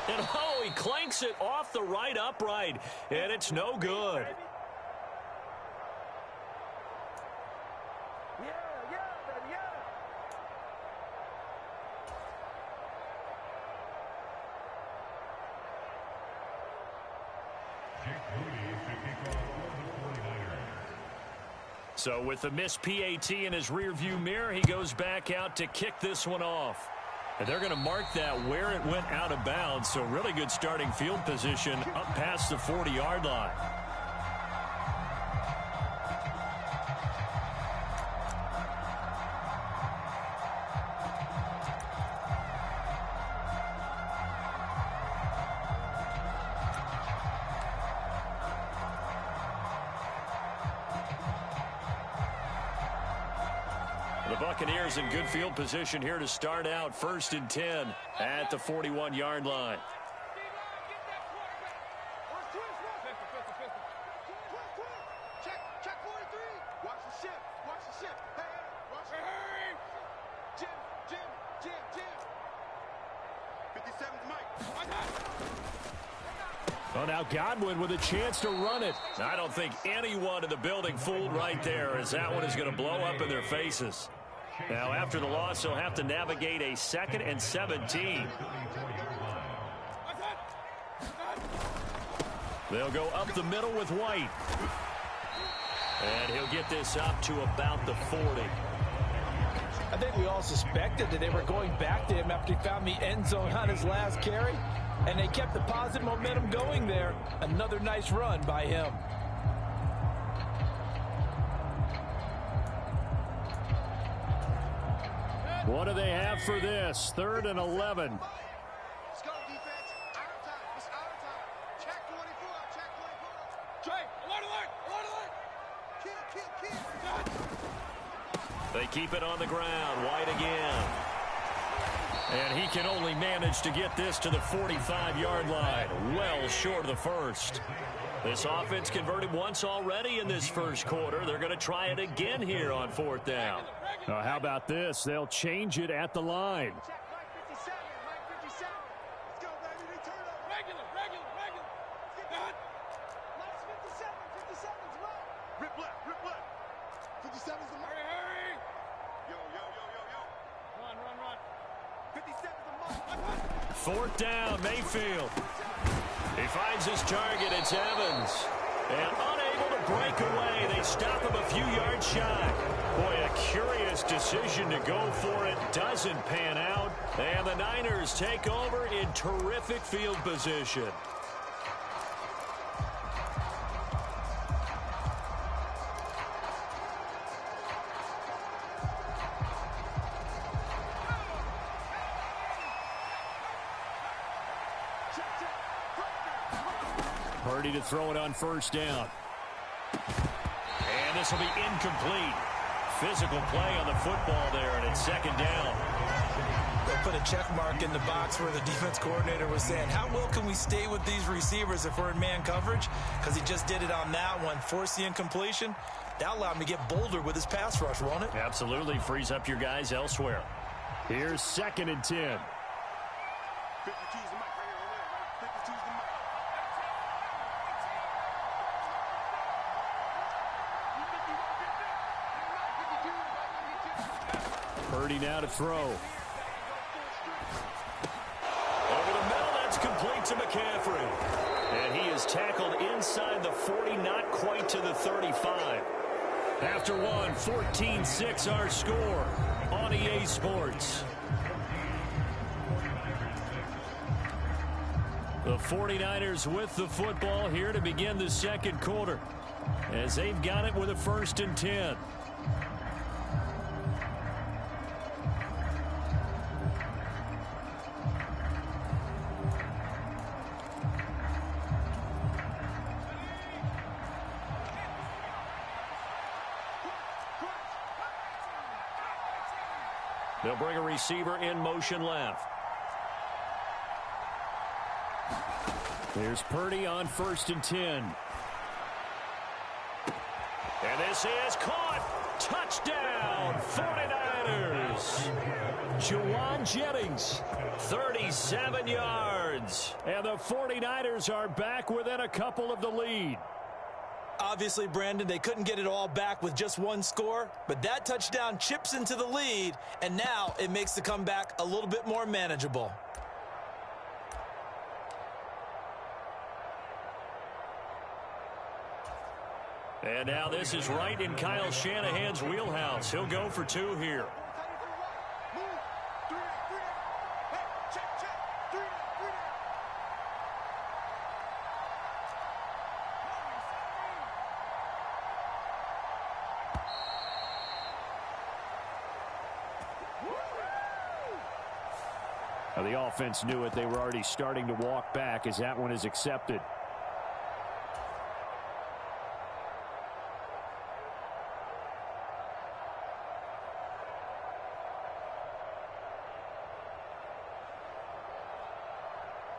And he clanks it off the right upright, and it's no good. So with the missed PAT in his rearview mirror, he goes back out to kick this one off. And they're going to mark that where it went out of bounds. So really good starting field position up past the 40-yard line. The Buccaneers in good field position here to start out. 1st and 10 at the 41-yard line. Check 43. Watch the ship. Watch the ship. Hey, watch the Jim. 57's Mike. Oh, now Godwin with a chance to run it. I don't think anyone in the building fooled right there, as that one is going to blow up in their faces. Now, after the loss, they'll have to navigate a 2nd and 17. They'll go up the middle with White. And he'll get this up to about the 40. I think we all suspected that they were going back to him after he found the end zone on his last carry, and they kept the positive momentum going there. Another nice run by him. What do they have for this? 3rd and 11. Let's go, defense. Our time. It's our time. Check 24. Check 24. Trey, alert. Kill. They keep it on the ground. White again. And he can only manage to get this to the 45-yard line, well short of the first. This offense converted once already in this first quarter. They're going to try it again here on fourth down. How about this? They'll change it at the line. Fourth down, Mayfield. He finds his target. It's Evans. And unable to break away, they stop him a few yards shy. Boy, a curious decision to go for it. Doesn't pan out. And the Niners take over in terrific field position. Purdy to throw it on first down. And this will be incomplete. Physical play on the football there, and it's second down. They'll put a check mark in the box where the defense coordinator was saying, how well can we stay with these receivers if we're in man coverage? Because he just did it on that one, force the incompletion. That allowed him to get bolder with his pass rush, won't it? Absolutely frees up your guys elsewhere. Here's 2nd and 10. Purdy now to throw. Over the middle, that's complete to McCaffrey. And he is tackled inside the 40, not quite to the 35. After one, 14-6 our score on EA Sports. The 49ers with the football here to begin the second quarter, as they've got it with a 1st and 10. They'll bring a receiver in motion left. There's Purdy on 1st and 10. And this is caught. Touchdown, 49ers. Juwan Jennings, 37 yards. And the 49ers are back within a couple of the lead. Obviously, Brandon, they couldn't get it all back with just one score, but that touchdown chips into the lead, and now it makes the comeback a little bit more manageable. And now this is right in Kyle Shanahan's wheelhouse. He'll go for 2 here. The offense knew it. They were already starting to walk back as that one is accepted.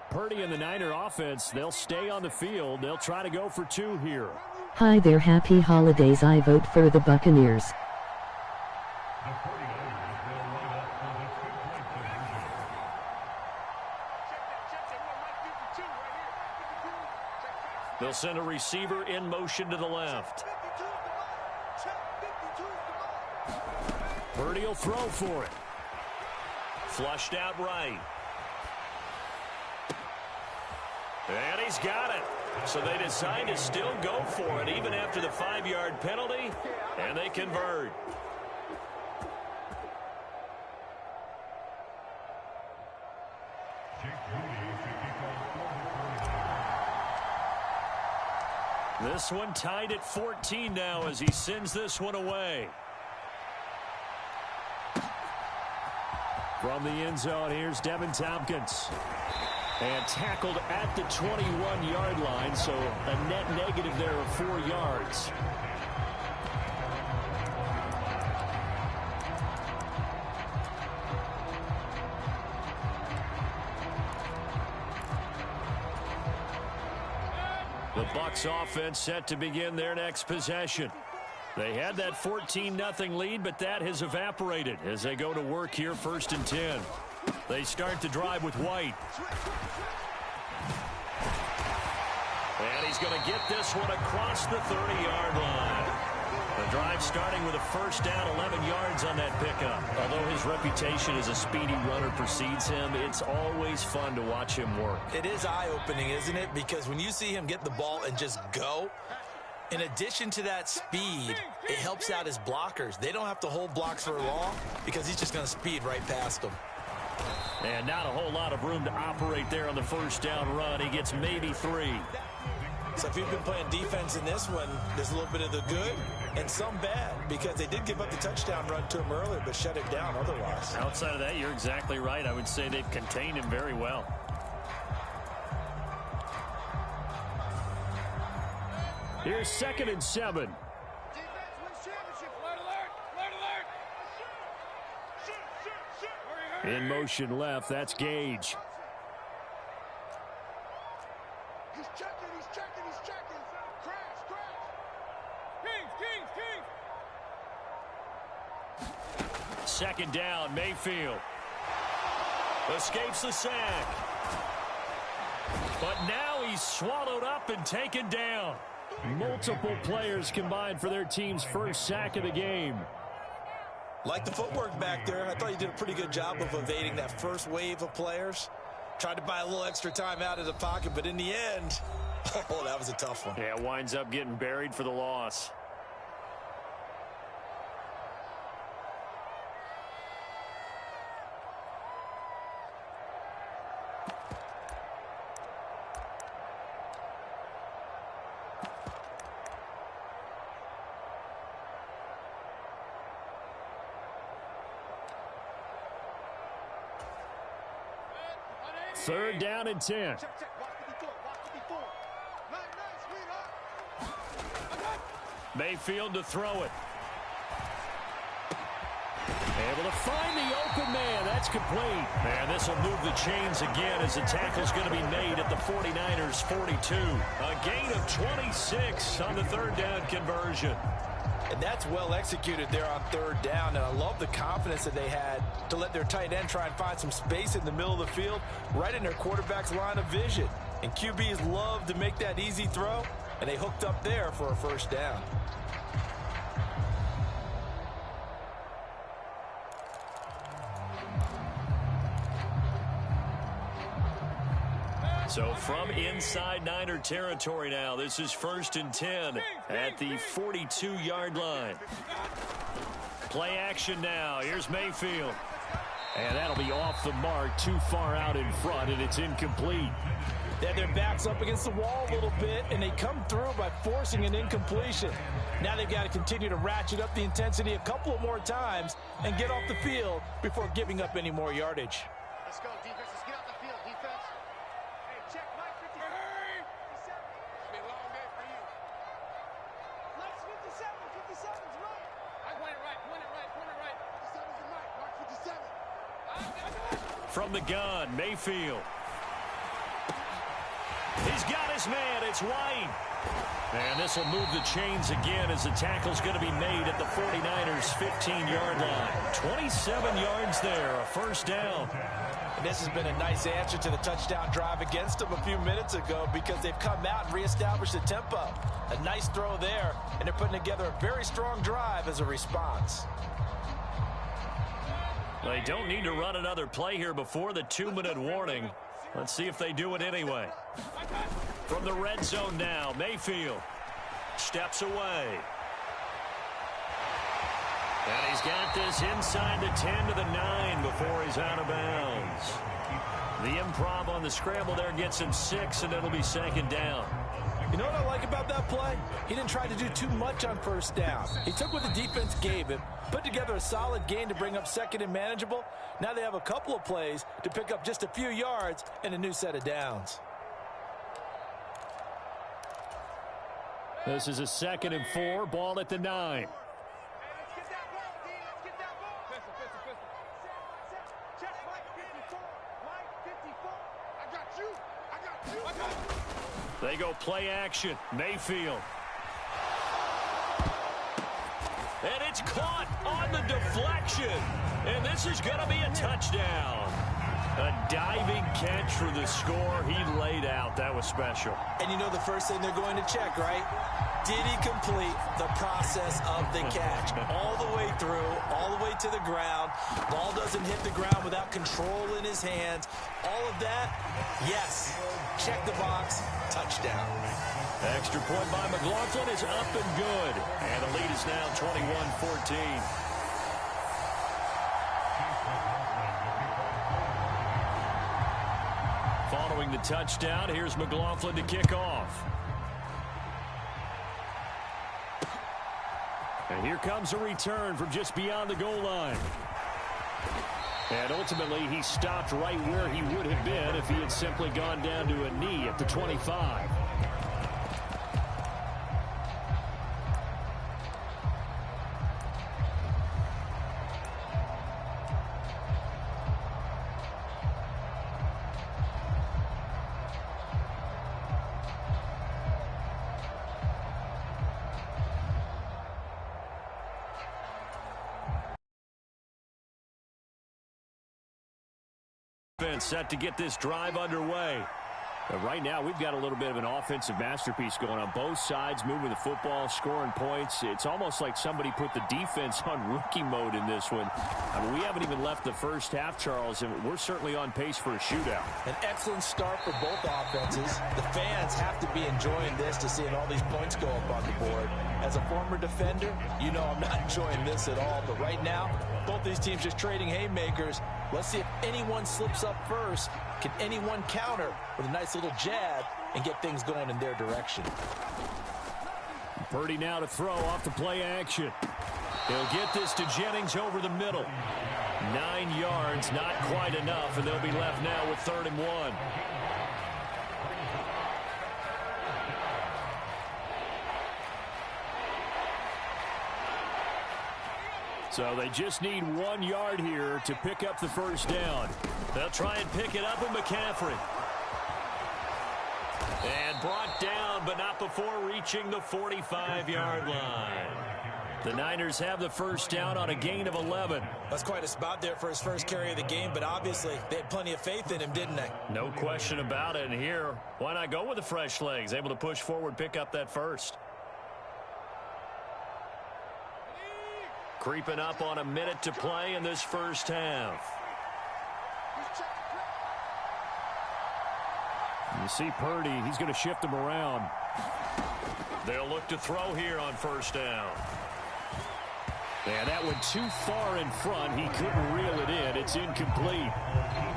Purdy and the Niner offense, they'll stay on the field. They'll try to go for 2 here. Hi there, happy holidays. I vote for the Buccaneers. They'll send a receiver in motion to the left. Purdy will throw for it. Flushed out right. And he's got it. So they decide to still go for it even after the 5-yard penalty, and they convert. This one tied at 14 now as he sends this one away. From the end zone, here's Devin Tompkins. And tackled at the 21-yard line, so a net negative there of 4 yards. The Bucs offense set to begin their next possession. They had that 14-0 lead, but that has evaporated as they go to work here 1st and 10. They start the drive with White. And he's going to get this one across the 30-yard line. The drive starting with a 1st down, 11 yards on that pickup. Although his reputation as a speedy runner precedes him, it's always fun to watch him work. It is eye-opening, isn't it? Because when you see him get the ball and just go, in addition to that speed, it helps out his blockers. They don't have to hold blocks for long because he's just going to speed right past them. And not a whole lot of room to operate there on the 1st down run. He gets maybe 3. So if you've been playing defense in this one, there's a little bit of the good and some bad because they did give up the touchdown run to him earlier but shut it down otherwise. Outside of that, you're exactly right. I would say they've contained him very well. Here's 2nd and 7. In motion left, that's Gage. He's checking. Crash. Kings. 2nd down, Mayfield. Escapes the sack. But now he's swallowed up and taken down. Multiple players combined for their team's 1st sack of the game. Like the footwork back there, I thought he did a pretty good job of evading that first wave of players. Tried to buy a little extra time out of the pocket, but in the end, oh, that was a tough one. Yeah, winds up getting buried for the loss. Third down and 10. Check. Watch 54. Nice, sweetheart. Mayfield to throw it. Able to find the open man. That's complete. Man, this will move the chains again as the tackle's going to be made at the 49ers' 42. A gain of 26 on the 3rd down conversion. And that's well executed there on 3rd down. And I love the confidence that they had to let their tight end try and find some space in the middle of the field, right in their quarterback's line of vision. And QBs love to make that easy throw, and they hooked up there for a 1st down. So from inside Niner territory now, this is 1st and 10 at the 42-yard line. Play action now. Here's Mayfield. And that'll be off the mark, too far out in front, and it's incomplete. They had their backs up against the wall a little bit, and they come through by forcing an incompletion. Now they've got to continue to ratchet up the intensity a couple of more times and get off the field before giving up any more yardage. Let's go, defense. Let's get off the field, defense. Hey, check Mike 57. 57. It's been a long day for you. Mike's 57. 57's right. I point it right. 57's the Mike. Mark 57. From the gun, Mayfield. He's got his man. It's White. And this will move the chains again as the tackle's going to be made at the 49ers' 15-yard line. 27 yards there, a 1st down. And this has been a nice answer to the touchdown drive against them a few minutes ago because they've come out and reestablished the tempo. A nice throw there, and they're putting together a very strong drive as a response. They don't need to run another play here before the 2-minute warning. Let's see if they do it anyway. From the red zone now, Mayfield steps away. And he's got this inside the 10 to the 9 before he's out of bounds. The improv on the scramble there gets him 6, and it'll be 2nd down. You know what I like about that play? He didn't try to do too much on 1st down. He took what the defense gave him, put together a solid gain to bring up 2nd and manageable. Now they have a couple of plays to pick up just a few yards and a new set of downs. This is a 2nd and 4, ball at the 9. They go play action. Mayfield. And it's caught on the deflection. And this is going to be a touchdown. A diving catch for the score. He laid out. That was special. And you know the first thing they're going to check, right? Did he complete the process of the catch? All the way through, all the way to the ground. Ball doesn't hit the ground without control in his hands. All of that, yes. Check the box. Touchdown. Extra point by McLaughlin is up and good. And the lead is now 21-14. Following the touchdown, here's McLaughlin to kick off. And here comes a return from just beyond the goal line. And ultimately, he stopped right where he would have been if he had simply gone down to a knee at the 25. Set to get this drive underway. But right now, we've got a little bit of an offensive masterpiece going on both sides, moving the football, scoring points. It's almost like somebody put the defense on rookie mode in this one. I mean, we haven't even left the first half, Charles, and we're certainly on pace for a shootout. An excellent start for both offenses. The fans have to be enjoying this to seeing all these points go up on the board. As a former defender, you know I'm not enjoying this at all. But right now, both these teams just trading haymakers. Let's see if anyone slips up first. Can anyone counter with a nice little jab and get things going in their direction? Purdy now to throw off the play action. He'll get this to Jennings over the middle. 9 yards, not quite enough, and they'll be left now with 3rd and 1. So they just need 1 yard here to pick up the first down. They'll try and pick it up with McCaffrey. And brought down, but not before reaching the 45-yard line. The Niners have the first down on a gain of 11. That's quite a spot there for his first carry of the game, but obviously they had plenty of faith in him, didn't they? No question about it. And here, why not go with the fresh legs? Able to push forward, pick up that first. Creeping up on a minute to play in this first half. You see Purdy, he's going to shift him around. They'll look to throw here on first down. And that went too far in front. He couldn't reel it in. It's incomplete.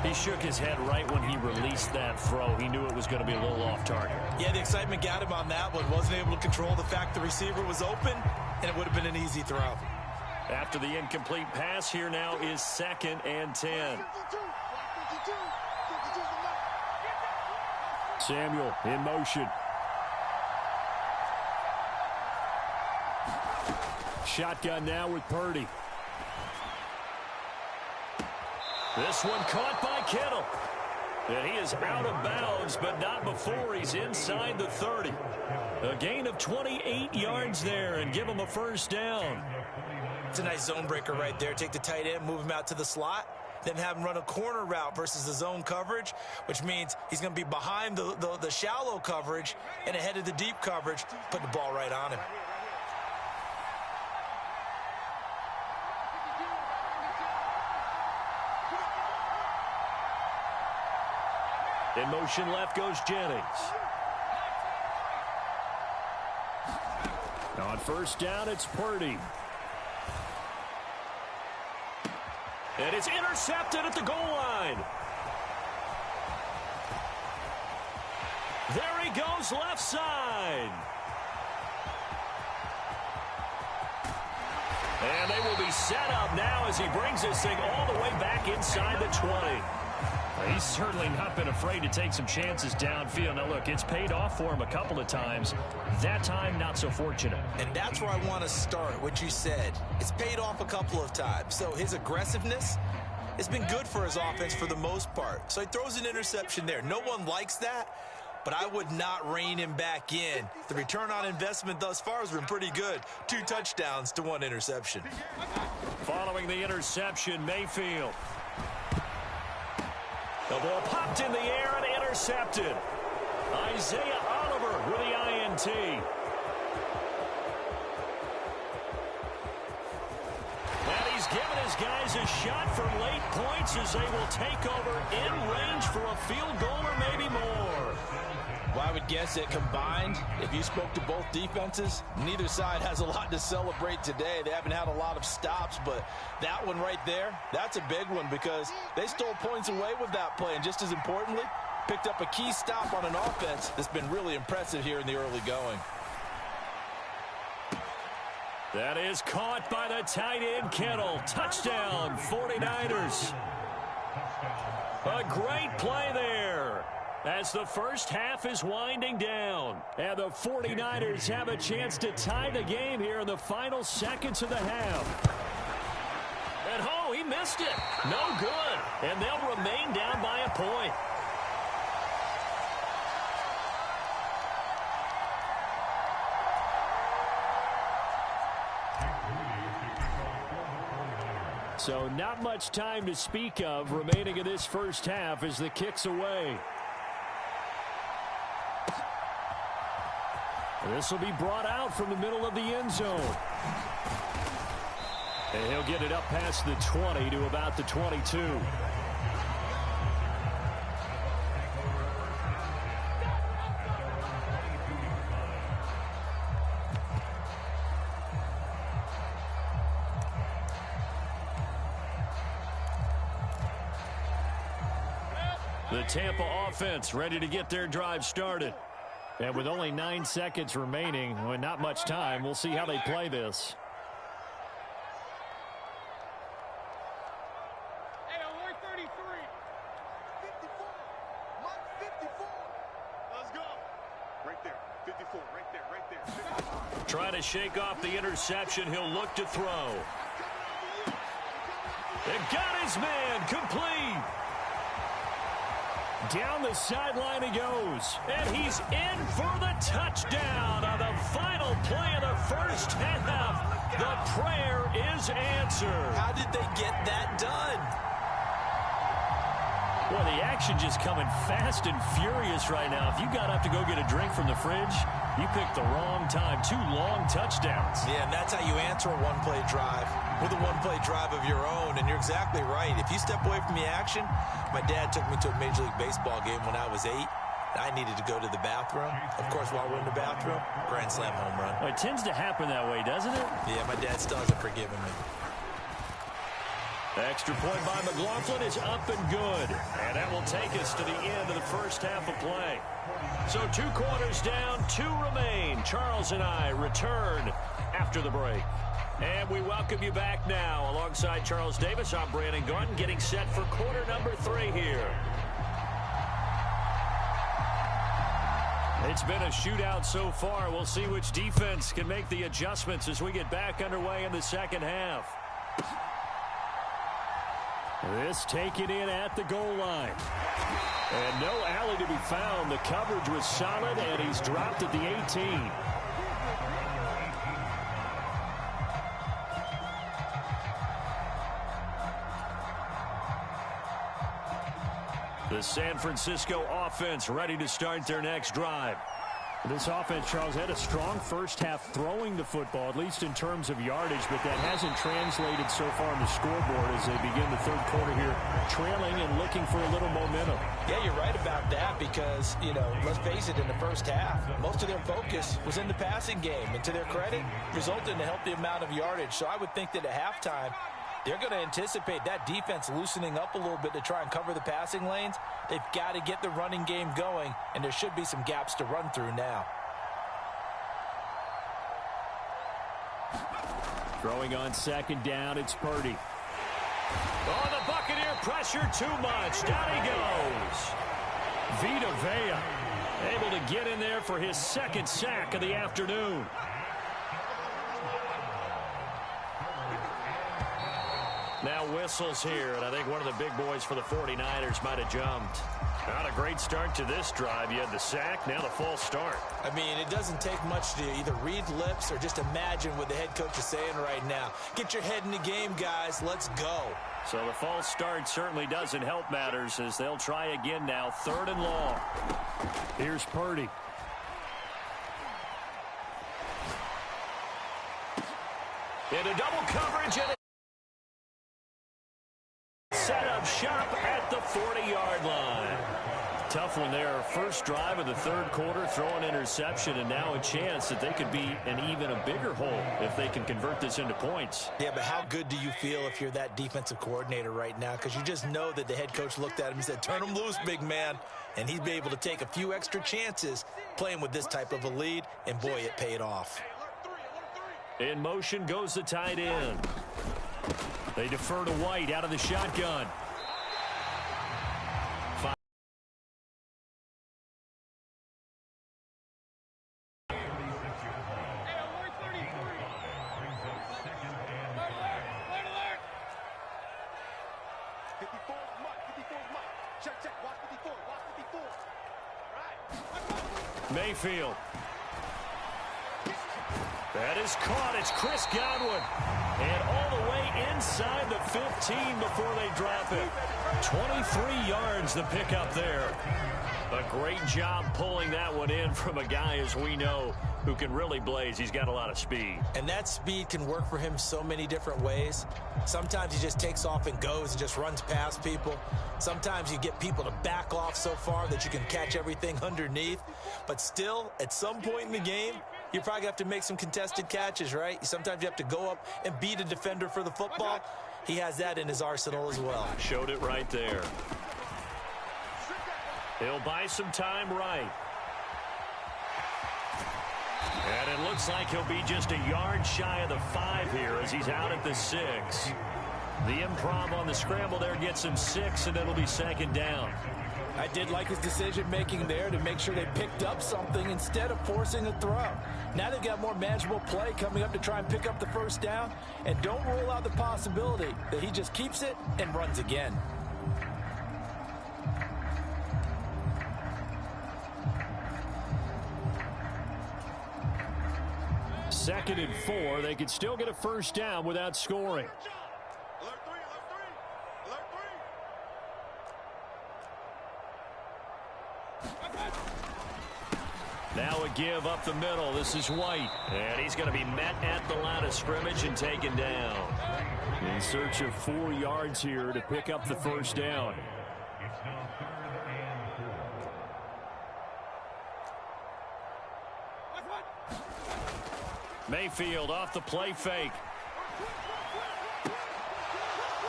He shook his head right when he released that throw. He knew it was going to be a little off target. Yeah, the excitement got him on that one. Wasn't able to control the fact the receiver was open, and it would have been an easy throw. After the incomplete pass, here now is 2nd and 10. Samuel in motion. Shotgun now with Purdy. This one caught by Kittle. And he is out of bounds, but not before he's inside the 30. A gain of 28 yards there and give him a first down. It's a nice zone breaker right there. Take the tight end, move him out to the slot, then have him run a corner route versus the zone coverage, which means he's going to be behind the shallow coverage and ahead of the deep coverage, putting the ball right on him. In motion left goes Jennings. On first down, it's Purdy. And it's intercepted at the goal line. There he goes, left side. And they will be set up now as he brings this thing all the way back inside the 20. He's certainly not been afraid to take some chances downfield. Now, look, it's paid off for him a couple of times. That time, not so fortunate. And that's where I want to start, what you said. It's paid off a couple of times. So his aggressiveness It's been good for his offense for the most part. So he throws an interception there. No one likes that, but I would not rein him back in. The return on investment thus far has been pretty good. 2 touchdowns to 1 interception. Following the interception, Mayfield. The ball popped in the air and intercepted. Isaiah Oliver with the INT. And he's given his guys a shot for late points as they will take over in range for a field goal or maybe more. Well, I would guess that combined, if you spoke to both defenses, neither side has a lot to celebrate today. They haven't had a lot of stops, but that one right there, that's a big one because they stole points away with that play. And just as importantly, picked up a key stop on an offense that's been really impressive here in the early going. That is caught by the tight end, Kittle. Touchdown, 49ers. A great play there as the first half is winding down. And the 49ers have a chance to tie the game here in the final seconds of the half. And oh, he missed it. No good. And they'll remain down by a point. So not much time to speak of remaining in this first half as the kick's away. This will be brought out from the middle of the end zone. And he'll get it up past the 20 to about the 22. The Tampa offense ready to get their drive started. And with only 9 seconds remaining, well, not much time, we'll see how they play this. Hey, alert 33. 54. Mark 54. Let's go. Right there. 54. Right there. Right there. 54. Trying to shake off the interception. He'll look to throw. And got his man complete. Down the sideline he goes. And he's in for the touchdown on the final play of the first half. The prayer is answered. How did they get that done? Well, the action just coming fast and furious right now. If you got up to go get a drink from the fridge, you picked the wrong time. 2 long touchdowns. Yeah, and that's how you answer a one-play drive with a one-play drive of your own. And you're exactly right. If you step away from the action, my dad took me to a Major League Baseball game when I was 8. I needed to go to the bathroom. Of course, while we're in the bathroom, grand slam home run. Well, it tends to happen that way, doesn't it? Yeah, my dad still hasn't forgiven me. Extra point by McLaughlin is up and good. And that will take us to the end of the first half of play. So 2 quarters down, 2 remain. Charles and I return after the break. And we welcome you back now. Alongside Charles Davis, I'm Brandon Gaudin, getting set for quarter number 3 here. It's been a shootout so far. We'll see which defense can make the adjustments as we get back underway in the second half. This taken in at the goal line. And no alley to be found. The coverage was solid, and he's dropped at the 18. The San Francisco offense ready to start their next drive. This offense, Charles, had a strong first half throwing the football, at least in terms of yardage, but that hasn't translated so far on the scoreboard as they begin the third quarter here, trailing and looking for a little momentum. Yeah, you're right about that because, let's face it, in the first half, most of their focus was in the passing game. And to their credit, resulted in a healthy amount of yardage. So I would think that at halftime, they're going to anticipate that defense loosening up a little bit to try and cover the passing lanes. They've got to get the running game going, and there should be some gaps to run through now. Throwing on second down, it's Purdy. Oh, the Buccaneer pressure too much. Down he goes. Vita Vea able to get in there for his second sack of the afternoon. Now whistles here, and I think one of the big boys for the 49ers might have jumped. Not a great start to this drive. You had the sack, now the false start. I mean, it doesn't take much to either read lips or just imagine what the head coach is saying right now. Get your head in the game, guys. Let's go. So the false start certainly doesn't help matters as they'll try again now. 3rd and long. Here's Purdy. Into double coverage and set up shop at the 40-yard line. Tough one there. First drive of the 3rd quarter, throw an interception, and now a chance that they could be in even a bigger hole if they can convert this into points. Yeah, but how good do you feel if you're that defensive coordinator right now? Because you just know that the head coach looked at him and said, turn him loose, big man. And he'd be able to take a few extra chances playing with this type of a lead, and boy, it paid off. In motion goes the tight end. They defer to White out of the shotgun. Mayfield. That is caught. It's Chris Godwin. And all the way inside the 15 before they drop it. 23 yards the pickup there. A great job pulling that one in from a guy, as we know, who can really blaze. He's got a lot of speed. And that speed can work for him so many different ways. Sometimes he just takes off and goes and just runs past people. Sometimes you get people to back off so far that you can catch everything underneath. But still, at some point in the game, you probably have to make some contested catches, right? Sometimes you have to go up and beat a defender for the football. He has that in his arsenal as well. Showed it right there. He'll buy some time right. And it looks like he'll be just a yard shy of the 5 here as he's out at the 6. The improv on the scramble there gets him 6, and it'll be 2nd down. I did like his decision-making there to make sure they picked up something instead of forcing a throw. Now they've got more manageable play coming up to try and pick up the 1st down. And don't rule out the possibility that he just keeps it and runs again. Second and 4. They could still get a 1st down without scoring. Now a give up the middle. This is White. And he's going to be met at the line of scrimmage and taken down. In search of 4 yards here to pick up the 1st down. Mayfield off the play fake.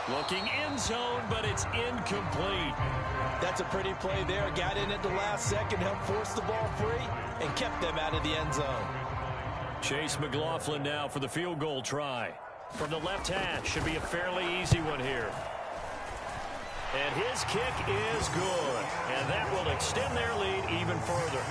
Looking end zone, but it's incomplete. That's a pretty play there. Got in at the last second, helped force the ball free, and kept them out of the end zone. Chase McLaughlin now for the field goal try. From the left hash, should be a fairly easy one here. And his kick is good. And that will extend their lead even further.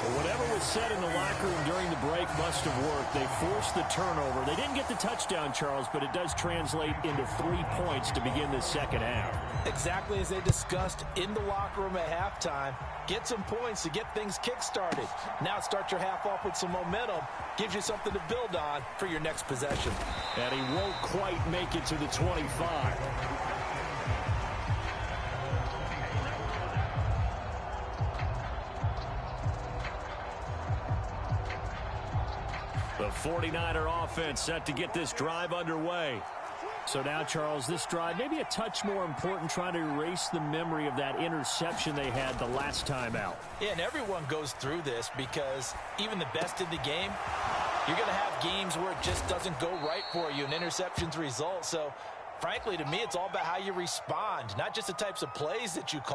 Well, whatever was said in the locker room during the break must have worked. They forced the turnover. They didn't get the touchdown, Charles, but it does translate into 3 points to begin the 2nd half. Exactly as they discussed in the locker room at halftime. Get some points to get things kick-started. Now start your half off with some momentum. Gives you something to build on for your next possession. And he won't quite make it to the 25. The 49er offense set to get this drive underway. So now, Charles, this drive maybe a touch more important, trying to erase the memory of that interception they had the last time out. Yeah, and everyone goes through this because even the best in the game, you're going to have games where it just doesn't go right for you and interceptions result. So, frankly, to me, it's all about how you respond, not just the types of plays that you call.